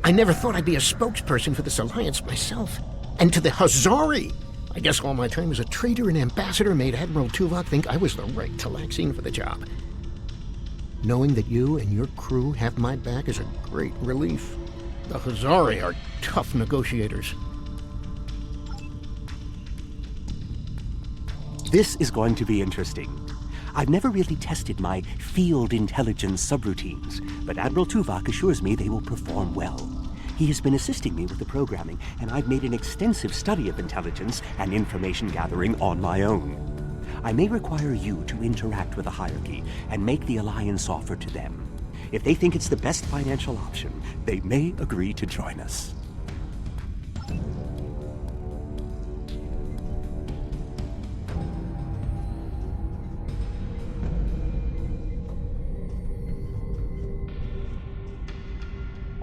I never thought I'd be a spokesperson for this alliance myself. And to the Hazari! I guess all my time as a trader and ambassador made Admiral Tuvok think I was the right Talaxian for the job. Knowing that you and your crew have my back is a great relief. The Hazari are tough negotiators. This is going to be interesting. I've never really tested my field intelligence subroutines, but Admiral Tuvok assures me they will perform well. He has been assisting me with the programming, and I've made an extensive study of intelligence and information gathering on my own. I may require you to interact with the hierarchy and make the alliance offer to them. If they think it's the best financial option, they may agree to join us.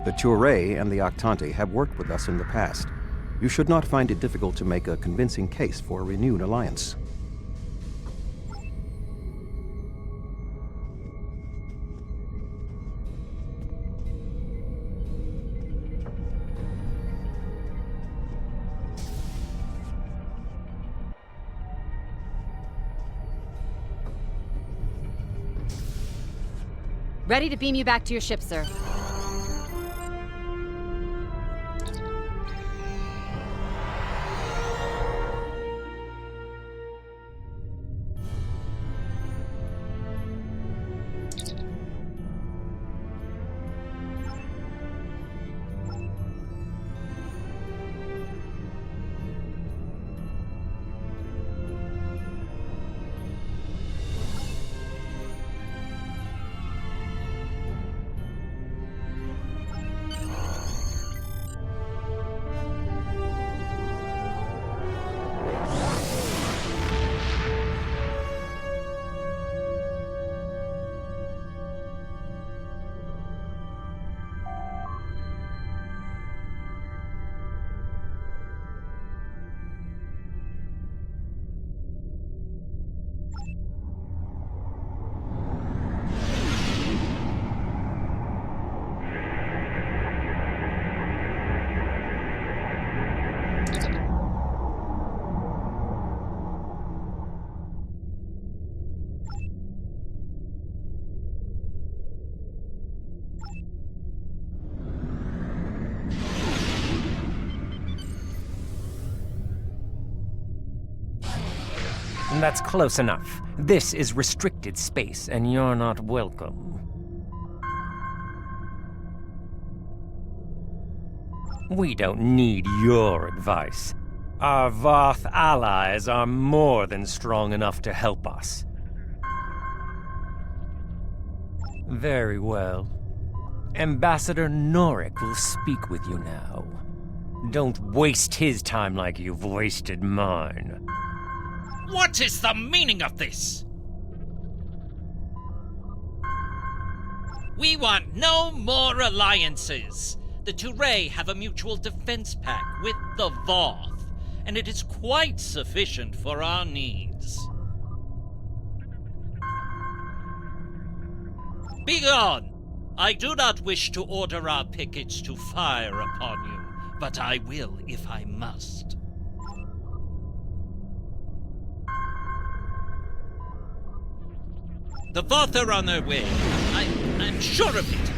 The Touré and the Octante have worked with us in the past. You should not find it difficult to make a convincing case for a renewed alliance. Ready to beam you back to your ship, sir. That's close enough. This is restricted space, and you're not welcome. We don't need your advice. Our Voth allies are more than strong enough to help us. Very well. Ambassador Norik will speak with you now. Don't waste his time like you've wasted mine. What is the meaning of this? We want no more alliances. The Touré have a mutual defense pact with the Voth, and it is quite sufficient for our needs. Begone! I do not wish to order our pickets to fire upon you, but I will if I must. The Voth are on their way. I'm sure of it.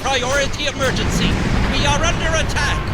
priority emergency. We are under attack.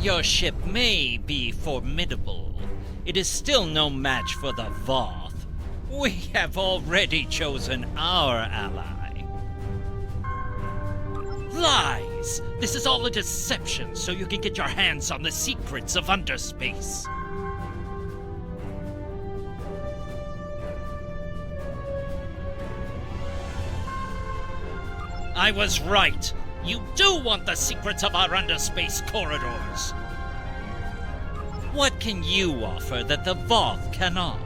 Your ship may be formidable. It is still no match for the Voth. We have already chosen our ally. Lies! This is all a deception so you can get your hands on the secrets of Underspace. I was right. You do want the secrets of our underspace corridors. What can you offer that the Voth cannot?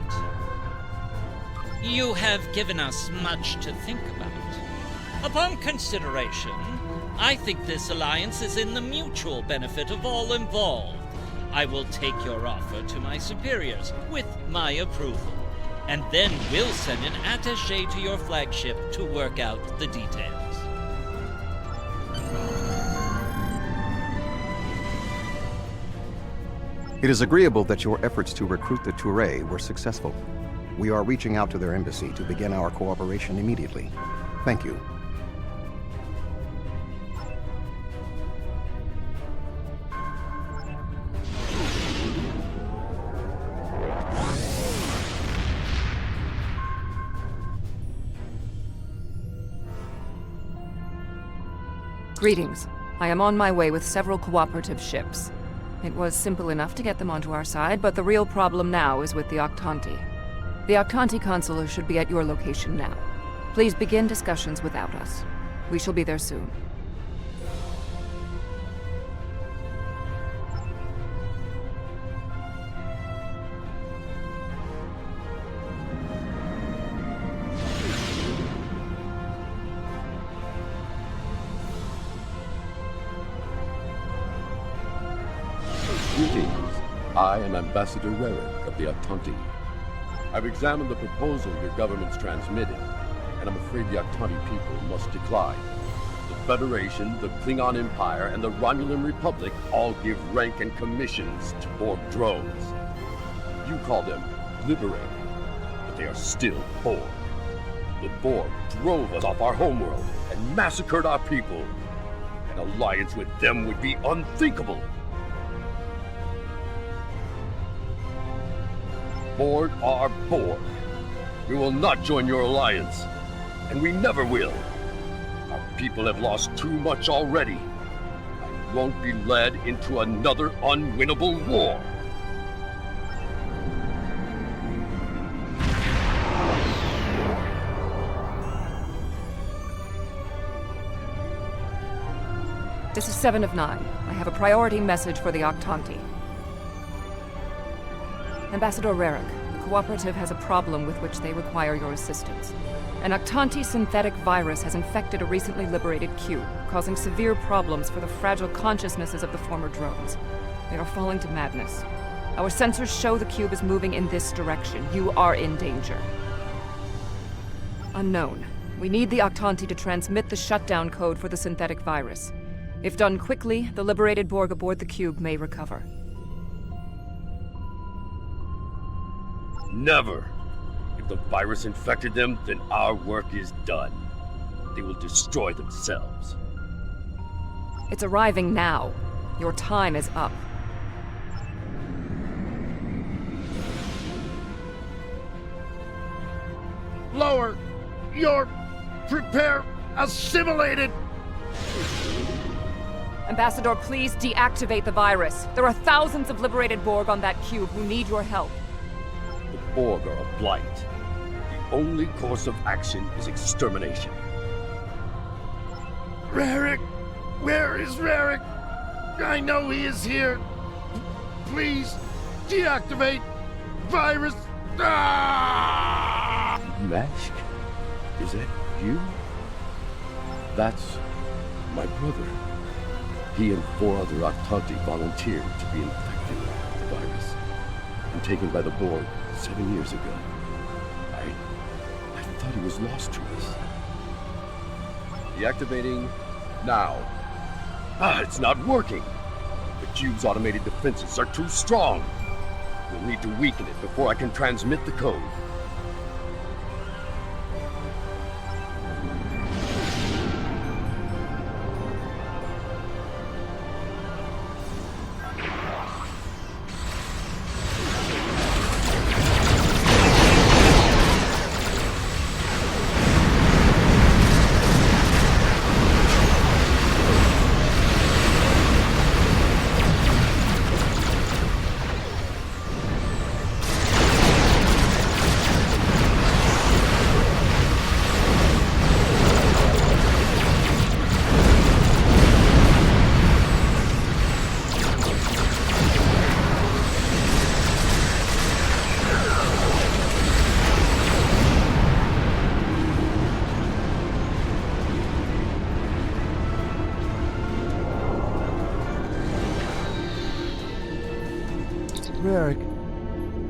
You have given us much to think about. Upon consideration, I think this alliance is in the mutual benefit of all involved. I will take your offer to my superiors with my approval. And then we'll send an attaché to your flagship to work out the details. It is agreeable that your efforts to recruit the Touré were successful. We are reaching out to their embassy to begin our cooperation immediately. Thank you. Greetings. I am on my way with several cooperative ships. It was simple enough to get them onto our side, but the real problem now is with the Octanti. The Octanti consular should be at your location now. Please begin discussions without us. We shall be there soon. Greetings. I am Ambassador Rerick of the Octanti. I've examined the proposal your government's transmitted, and I'm afraid the Octanti people must decline. The Federation, the Klingon Empire, and the Romulan Republic all give rank and commissions to Borg drones. You call them liberated, but they are still Borg. The Borg drove us off our homeworld and massacred our people. An alliance with them would be unthinkable. Borg are Borg. We will not join your alliance, and we never will. Our people have lost too much already. I won't be led into another unwinnable war. This is 7 of 9. I have a priority message for the Octanti. Ambassador Rerick, the Cooperative has a problem with which they require your assistance. An Octanti synthetic virus has infected a recently liberated cube, causing severe problems for the fragile consciousnesses of the former drones. They are falling to madness. Our sensors show the cube is moving in this direction. You are in danger. Unknown. We need the Octanti to transmit the shutdown code for the synthetic virus. If done quickly, the liberated Borg aboard the cube may recover. Never! If the virus infected them, then our work is done. They will destroy themselves. It's arriving now. Your time is up. Lower! You're... prepare... assimilated! Ambassador, please deactivate the virus. There are thousands of liberated Borg on that cube who need your help. The Borg are a blight. The only course of action is extermination. Rerick! Where is Rerick? I know he is here. Please, deactivate virus. Ah! Mask? Is that you? That's my brother. He and 4 other Octanti volunteered to be infected with the virus and taken by the Borg 7 years ago. I thought he was lost to us. Deactivating now. It's not working. The cube's automated defenses are too strong. We'll need to weaken it before I can transmit the code.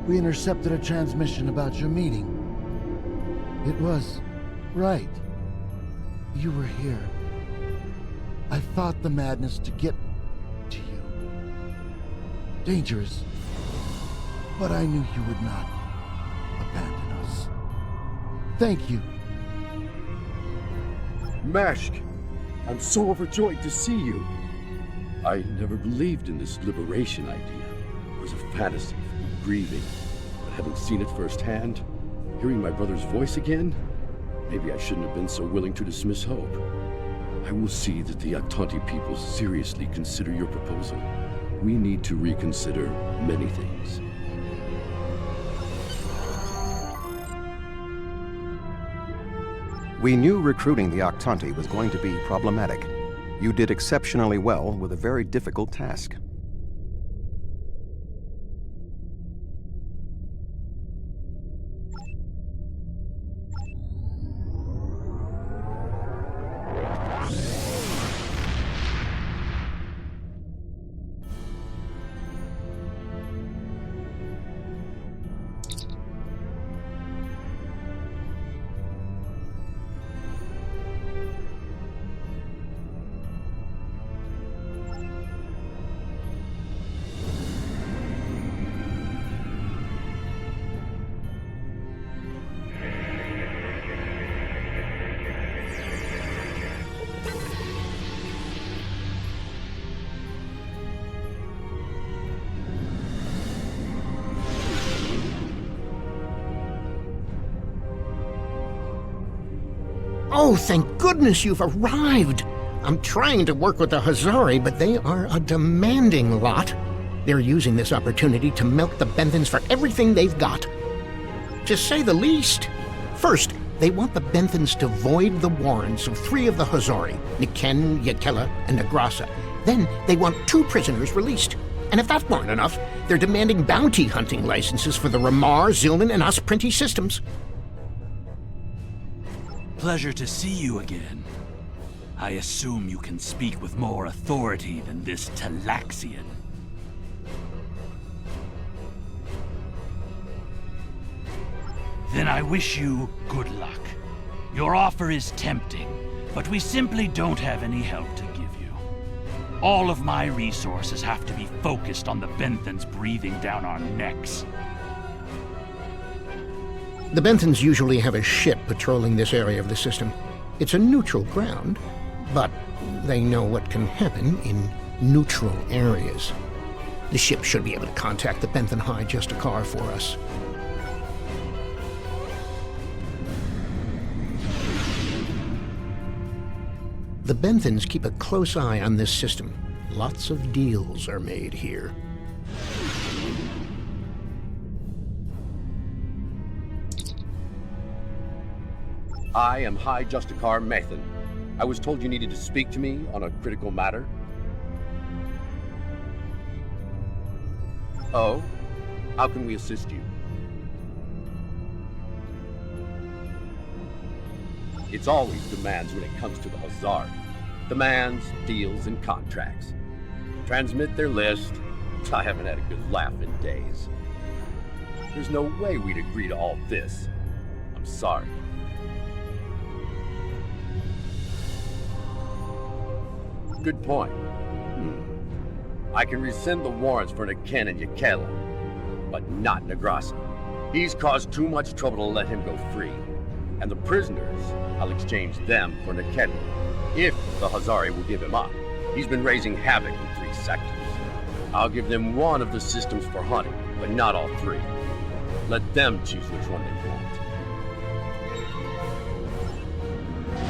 We intercepted a transmission about your meeting. It was right. You were here. I fought the madness to get to you. Dangerous. But I knew you would not abandon us. Thank you. Mashk, I'm so overjoyed to see you. I never believed in this liberation idea. It was a fantasy, grieving. But having seen it firsthand, hearing my brother's voice again, maybe I shouldn't have been so willing to dismiss hope. I will see that the Aktanti people seriously consider your proposal. We need to reconsider many things. We knew recruiting the Aktanti was going to be problematic. You did exceptionally well with a very difficult task. Oh, thank goodness you've arrived! I'm trying to work with the Hazari, but they are a demanding lot. They're using this opportunity to milk the Benthans for everything they've got. To say the least. First, they want the Benthans to void the warrants of 3 of the Hazari, Niken, Yakela, and Negrasa. Then they want 2 prisoners released. And if that weren't enough, they're demanding bounty hunting licenses for the Ramar, Zilnan, and Osprinti systems. Pleasure to see you again. I assume you can speak with more authority than this Talaxian. Then I wish you good luck. Your offer is tempting, but we simply don't have any help to give you. All of my resources have to be focused on the Benthans breathing down our necks. The Benthans usually have a ship patrolling this area of the system. It's a neutral ground, but they know what can happen in neutral areas. The ship should be able to contact the Benthan High Justicar for us. The Benthans keep a close eye on this system. Lots of deals are made here. I am High Justicar Mathan. I was told you needed to speak to me on a critical matter. Oh? How can we assist you? It's always demands when it comes to the Hazari. Demands, deals, and contracts. Transmit their list. I haven't had a good laugh in days. There's no way we'd agree to all this. I'm sorry. Good point. I can rescind the warrants for Niken and Yakela, but not Negrasa. He's caused too much trouble to let him go free. And the prisoners, I'll exchange them for Niken, if the Hazari will give him up. He's been raising havoc in 3 sectors. I'll give them 1 of the systems for hunting, but not all 3. Let them choose which one they want.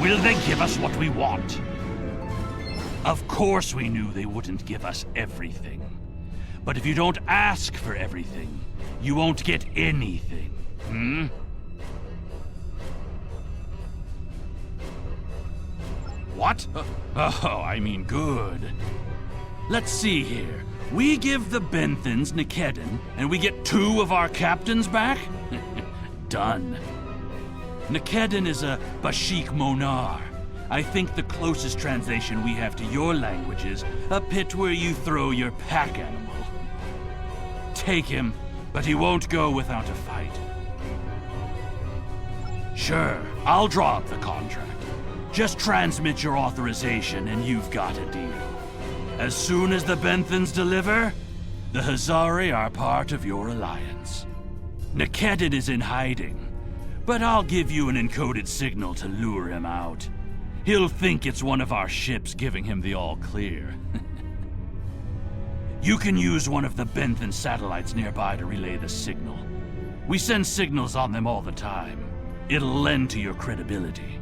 Will they give us what we want? Of course we knew they wouldn't give us everything. But if you don't ask for everything, you won't get anything, What? Oh, I mean good. Let's see here. We give the Benthans Nikedon, and we get 2 of our captains back? Done. Nikedon is a Bashik Monar. I think the closest translation we have to your language is a pit where you throw your pack animal. Take him, But he won't go without a fight. Sure, I'll draw up the contract. Just transmit your authorization and you've got a deal. As soon as the Benthans deliver, the Hazari are part of your alliance. Nikedin is in hiding, but I'll give you an encoded signal to lure him out. He'll think it's one of our ships giving him the all-clear. You can use one of the Benthan satellites nearby to relay the signal. We send signals on them all the time. It'll lend to your credibility.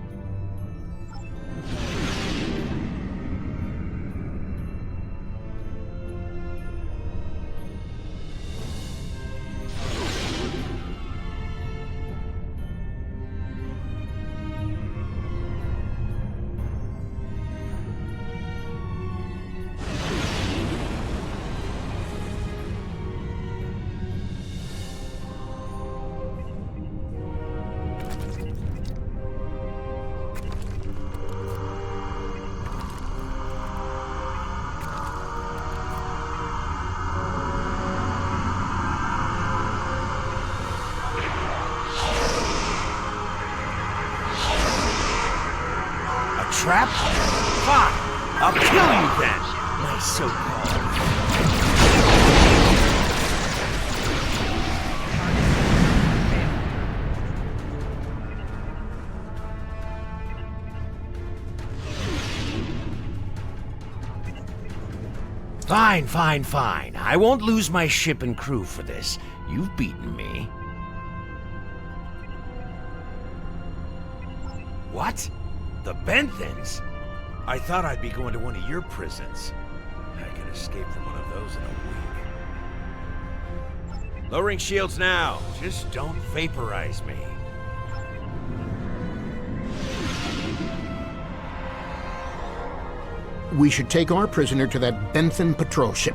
Trap? Fine! I'll kill you then! My so-called... Fine. I won't lose my ship and crew for this. You've beaten me. What? The Benthans? I thought I'd be going to one of your prisons. I can escape from one of those in a week. Lowering shields now. Just don't vaporize me. We should take our prisoner to that Benthan patrol ship.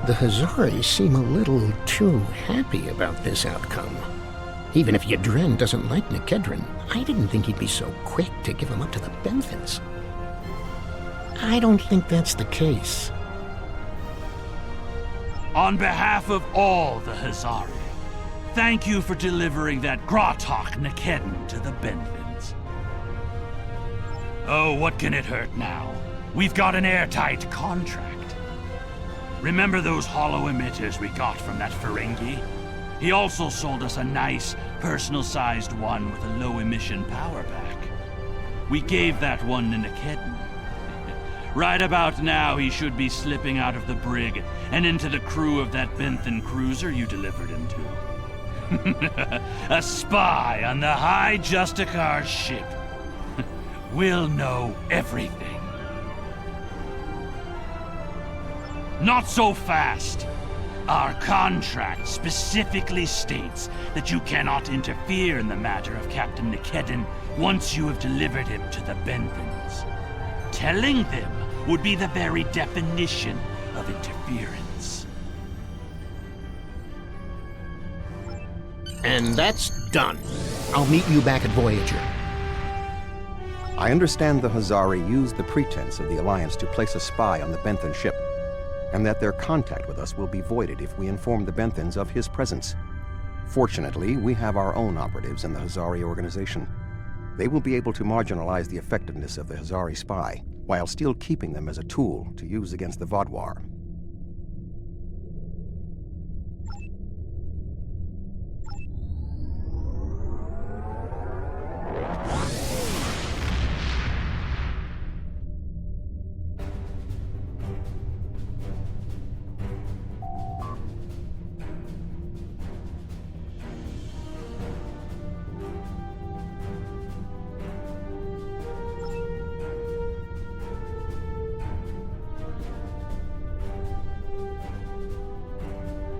The Hazari seem a little too happy about this outcome. Even if Yadren doesn't like Nikedrin, I didn't think he'd be so quick to give him up to the Benthans. I don't think that's the case. On behalf of all the Hazari, thank you for delivering that Gratok Nikedin to the Benthans. Oh, what can it hurt now? We've got an airtight contract. Remember those hollow emitters we got from that Ferengi? He also sold us a nice, personal-sized one with a low-emission power pack. We gave that one to Nikedin. Right about now, he should be slipping out of the brig and into the crew of that Benthan cruiser you delivered him to. A spy on the High Justicar ship. We'll know everything. Not so fast. Our contract specifically states that you cannot interfere in the matter of Captain Nikedin once you have delivered him to the Benthans. Telling them would be the very definition of interference. And that's done. I'll meet you back at Voyager. I understand the Hazari used the pretense of the Alliance to place a spy on the Benthan ship, and that their contact with us will be voided if we inform the Benthans of his presence. Fortunately, we have our own operatives in the Hazari organization. They will be able to marginalize the effectiveness of the Hazari spy, while still keeping them as a tool to use against the Vaadwaur.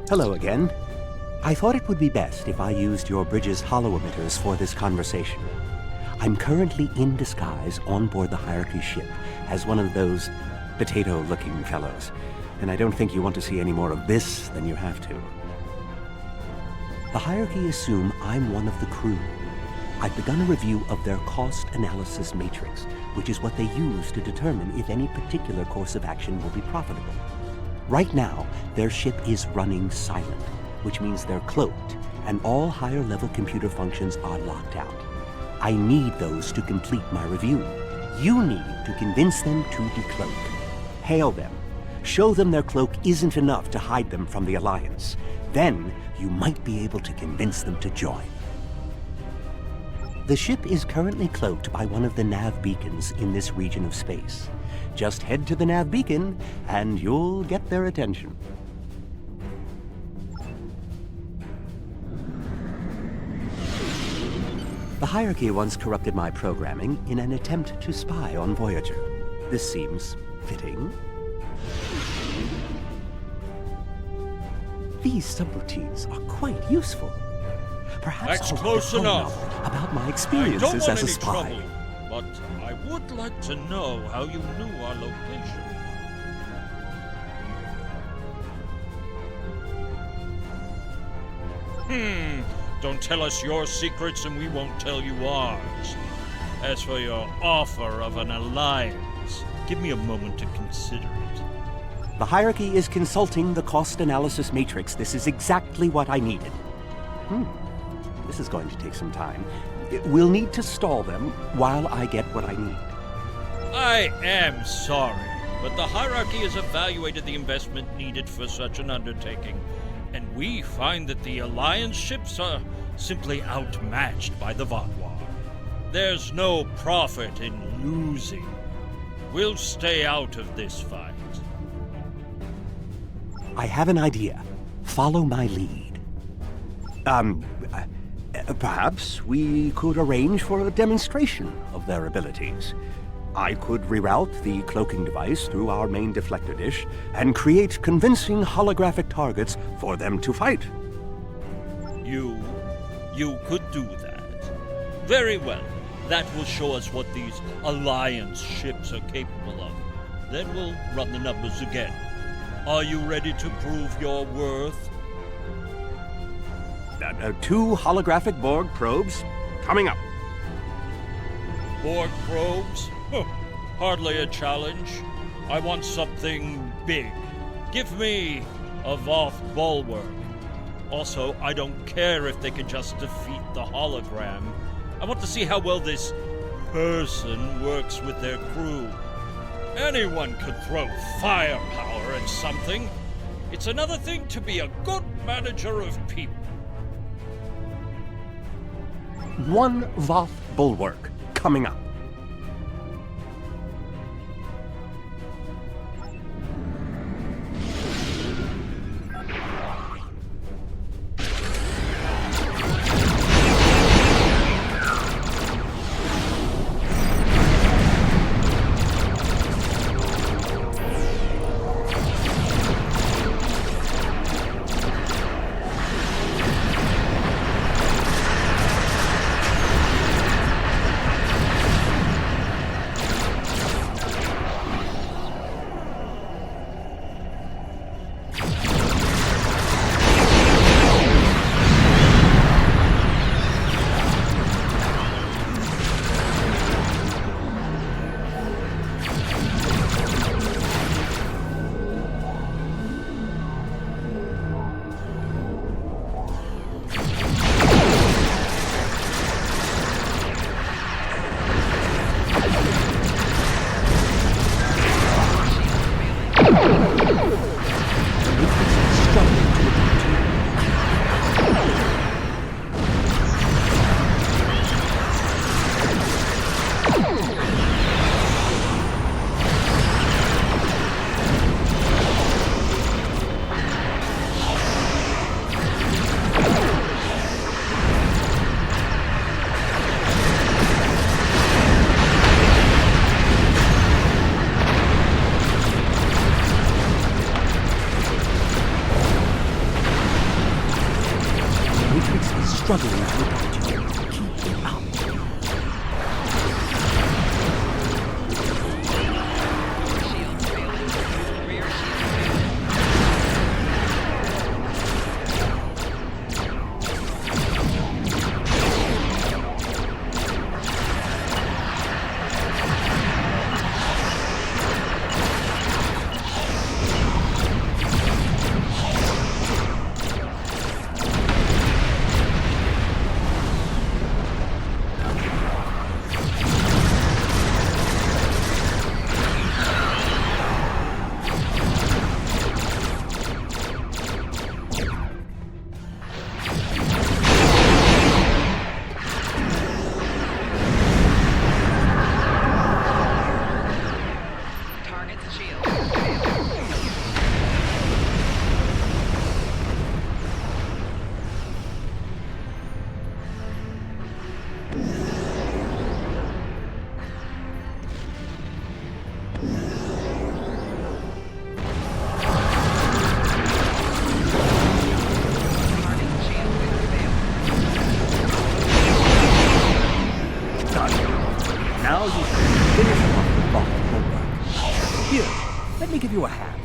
Hello again. I thought it would be best if I used your bridge's hollow emitters for this conversation. I'm currently in disguise on board the Hierarchy ship as one of those potato-looking fellows, and I don't think you want to see any more of this than you have to. The hierarchy assume I'm one of the crew. I've begun a review of their cost analysis matrix, which is what they use to determine if any particular course of action will be profitable. Right now, their ship is running silent, which means they're cloaked, and all higher-level computer functions are locked out. I need those to complete my review. You need to convince them to decloak. Hail them. Show them their cloak isn't enough to hide them from the Alliance. Then, you might be able to convince them to join. The ship is currently cloaked by one of the nav beacons in this region of space. Just head to the nav beacon, and you'll get their attention. The hierarchy once corrupted my programming in an attempt to spy on Voyager. This seems fitting. These subroutines are quite useful. Perhaps That's I'll close tell enough. them about my I don't experiences want as a any spy. trouble, but I would like to know how you knew our location. Don't tell us your secrets and we won't tell you ours. As for your offer of an alliance, give me a moment to consider it. The hierarchy is consulting the cost analysis matrix. This is exactly what I needed. This is going to take some time. We'll need to stall them while I get what I need. I am sorry, but the hierarchy has evaluated the investment needed for such an undertaking, and we find that the Alliance ships are simply outmatched by the Vaadwaur. There's no profit in losing. We'll stay out of this fight. I have an idea. Follow my lead. Perhaps we could arrange for a demonstration of their abilities. I could reroute the cloaking device through our main deflector dish and create convincing holographic targets for them to fight. You could do that. Very well. That will show us what these Alliance ships are capable of. Then we'll run the numbers again. Are you ready to prove your worth? 2 holographic Borg probes coming up. Borg probes? Hardly a challenge. I want something big. Give me a Voth bulwark. Also, I don't care if they can just defeat the hologram. I want to see how well this person works with their crew. Anyone could throw firepower at something. It's another thing to be a good manager of people. 1 Voth bulwark coming up. you a hand.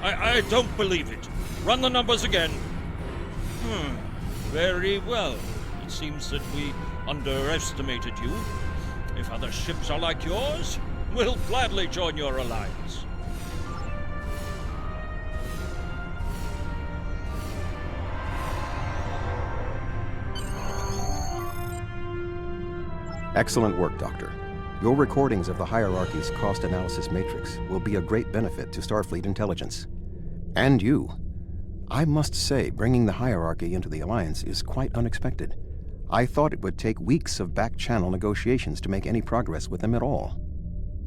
I don't believe it. Run the numbers again. Very well. It seems that we underestimated you. If other ships are like yours, we'll gladly join your alliance. Excellent work, Doctor. Your recordings of the Hierarchy's cost analysis matrix will be a great benefit to Starfleet intelligence. And you. I must say, bringing the Hierarchy into the Alliance is quite unexpected. I thought it would take weeks of back-channel negotiations to make any progress with them at all.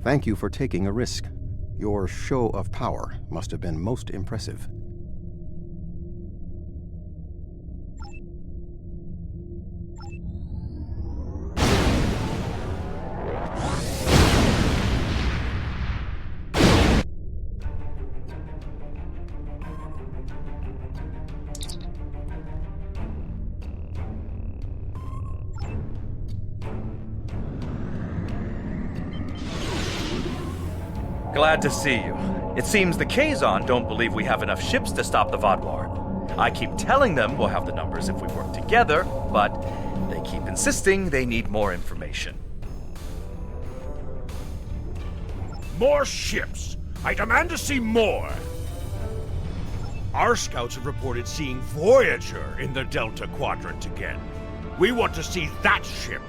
Thank you for taking a risk. Your show of power must have been most impressive. Glad to see you. It seems the Kazon don't believe we have enough ships to stop the Vaadwaur. I keep telling them we'll have the numbers if we work together, but they keep insisting they need more information. More ships! I demand to see more! Our scouts have reported seeing Voyager in the Delta Quadrant again. We want to see that ship!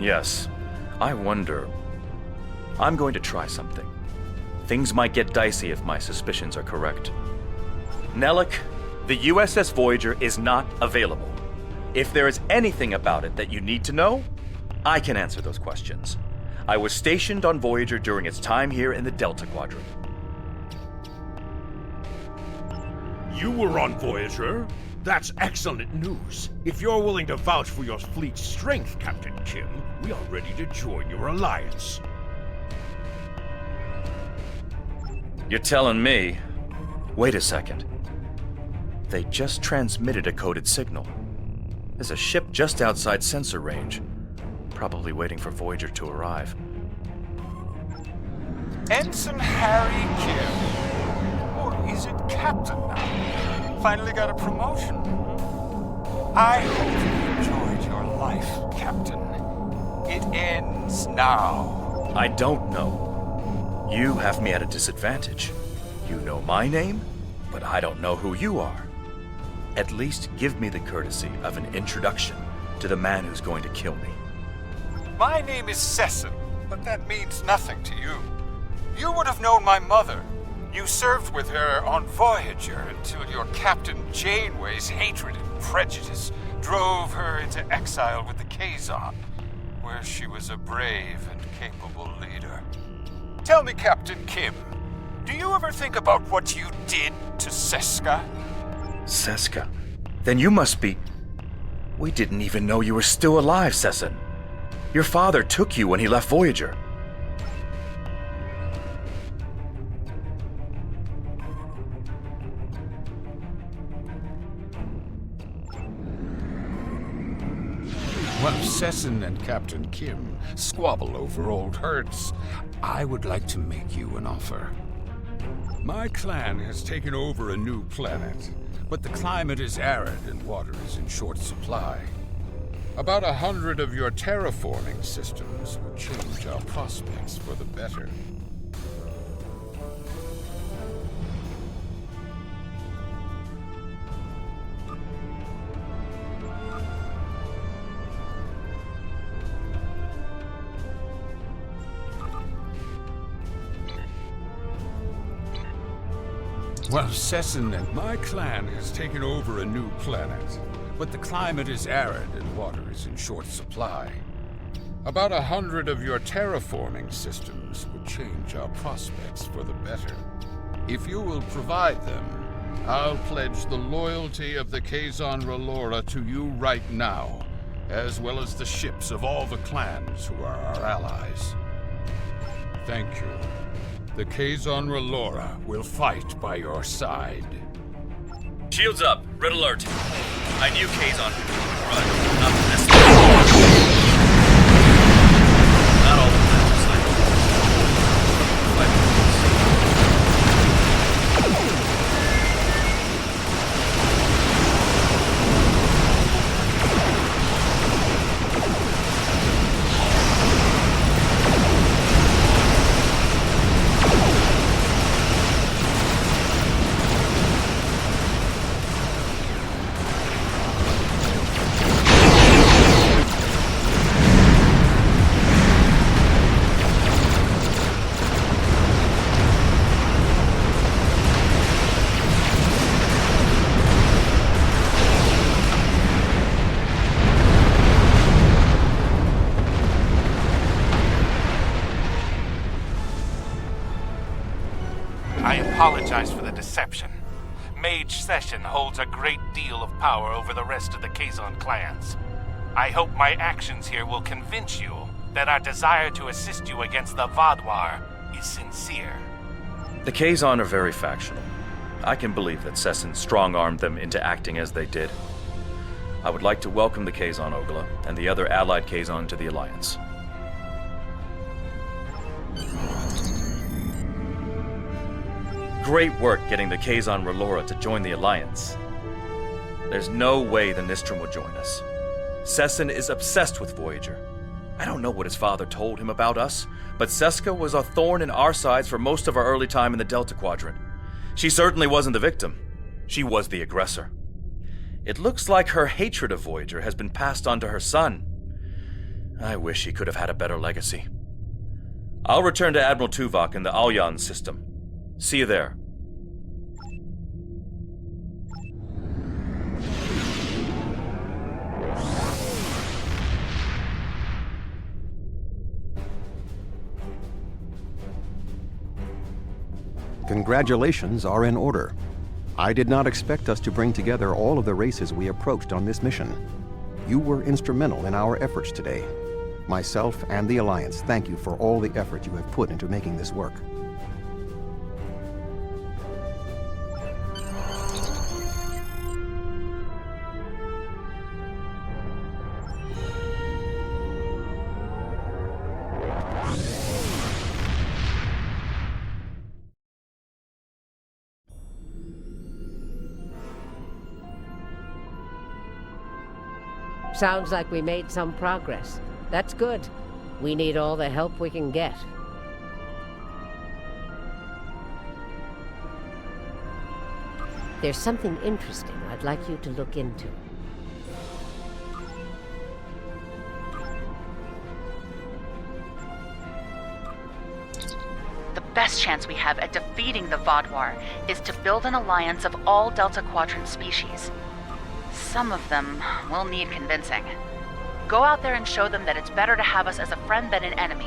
Yes. I wonder... I'm going to try something. Things might get dicey if my suspicions are correct. Nellic, the USS Voyager is not available. If there is anything about it that you need to know, I can answer those questions. I was stationed on Voyager during its time here in the Delta Quadrant. You were on Voyager? That's excellent news. If you're willing to vouch for your fleet's strength, Captain Kim, we are ready to join your alliance. You're telling me... Wait a second. They just transmitted a coded signal. There's a ship just outside sensor range. Probably waiting for Voyager to arrive. Ensign Harry Kim. Or is it Captain now? Finally got a promotion. I hope you enjoyed your life, Captain. It ends now. I don't know. You have me at a disadvantage. You know my name, but I don't know who you are. At least give me the courtesy of an introduction to the man who's going to kill me. My name is Sessin, but that means nothing to you. You would have known my mother. You served with her on Voyager until your Captain Janeway's hatred and prejudice drove her into exile with the Kazon, where she was a brave and capable leader. Tell me, Captain Kim, do you ever think about what you did to Seska? Seska? Then you must be... We didn't even know you were still alive, Sessin. Your father took you when he left Voyager. While Sessin and Captain Kim squabble over old hurts, I would like to make you an offer. My clan has taken over a new planet, but the climate is arid and water is in short supply. About 100 of your terraforming systems would change our prospects for the better. Well, Sessin and my clan has taken over a new planet, but the climate is arid and water is in short supply. About 100 of your terraforming systems would change our prospects for the better. If you will provide them, I'll pledge the loyalty of the Kazon Relora to you right now, as well as the ships of all the clans who are our allies. Thank you. The Kazon Relora will fight by your side. Shields up. Red alert. I knew Kazon would run, not this. Not all the plans are apologize for the deception. Mage Session holds a great deal of power over the rest of the Kazon clans. I hope my actions here will convince you that our desire to assist you against the Vaadwaur is sincere. The Kazon are very factional. I can believe that Sesson strong-armed them into acting as they did. I would like to welcome the Kazon Ogla and the other allied Kazon to the Alliance. Great work getting the Kazon R'hllora to join the Alliance. There's no way the Nistrim will join us. Sesson is obsessed with Voyager. I don't know what his father told him about us, but Seska was a thorn in our sides for most of our early time in the Delta Quadrant. She certainly wasn't the victim. She was the aggressor. It looks like her hatred of Voyager has been passed on to her son. I wish he could have had a better legacy. I'll return to Admiral Tuvok in the Alyan system. See you there. Congratulations are in order. I did not expect us to bring together all of the races we approached on this mission. You were instrumental in our efforts today. Myself and the Alliance thank you for all the effort you have put into making this work. Sounds like we made some progress. That's good. We need all the help we can get. There's something interesting I'd like you to look into. The best chance we have at defeating the Vaadwaur is to build an alliance of all Delta Quadrant species. Some of them will need convincing. Go out there and show them that it's better to have us as a friend than an enemy.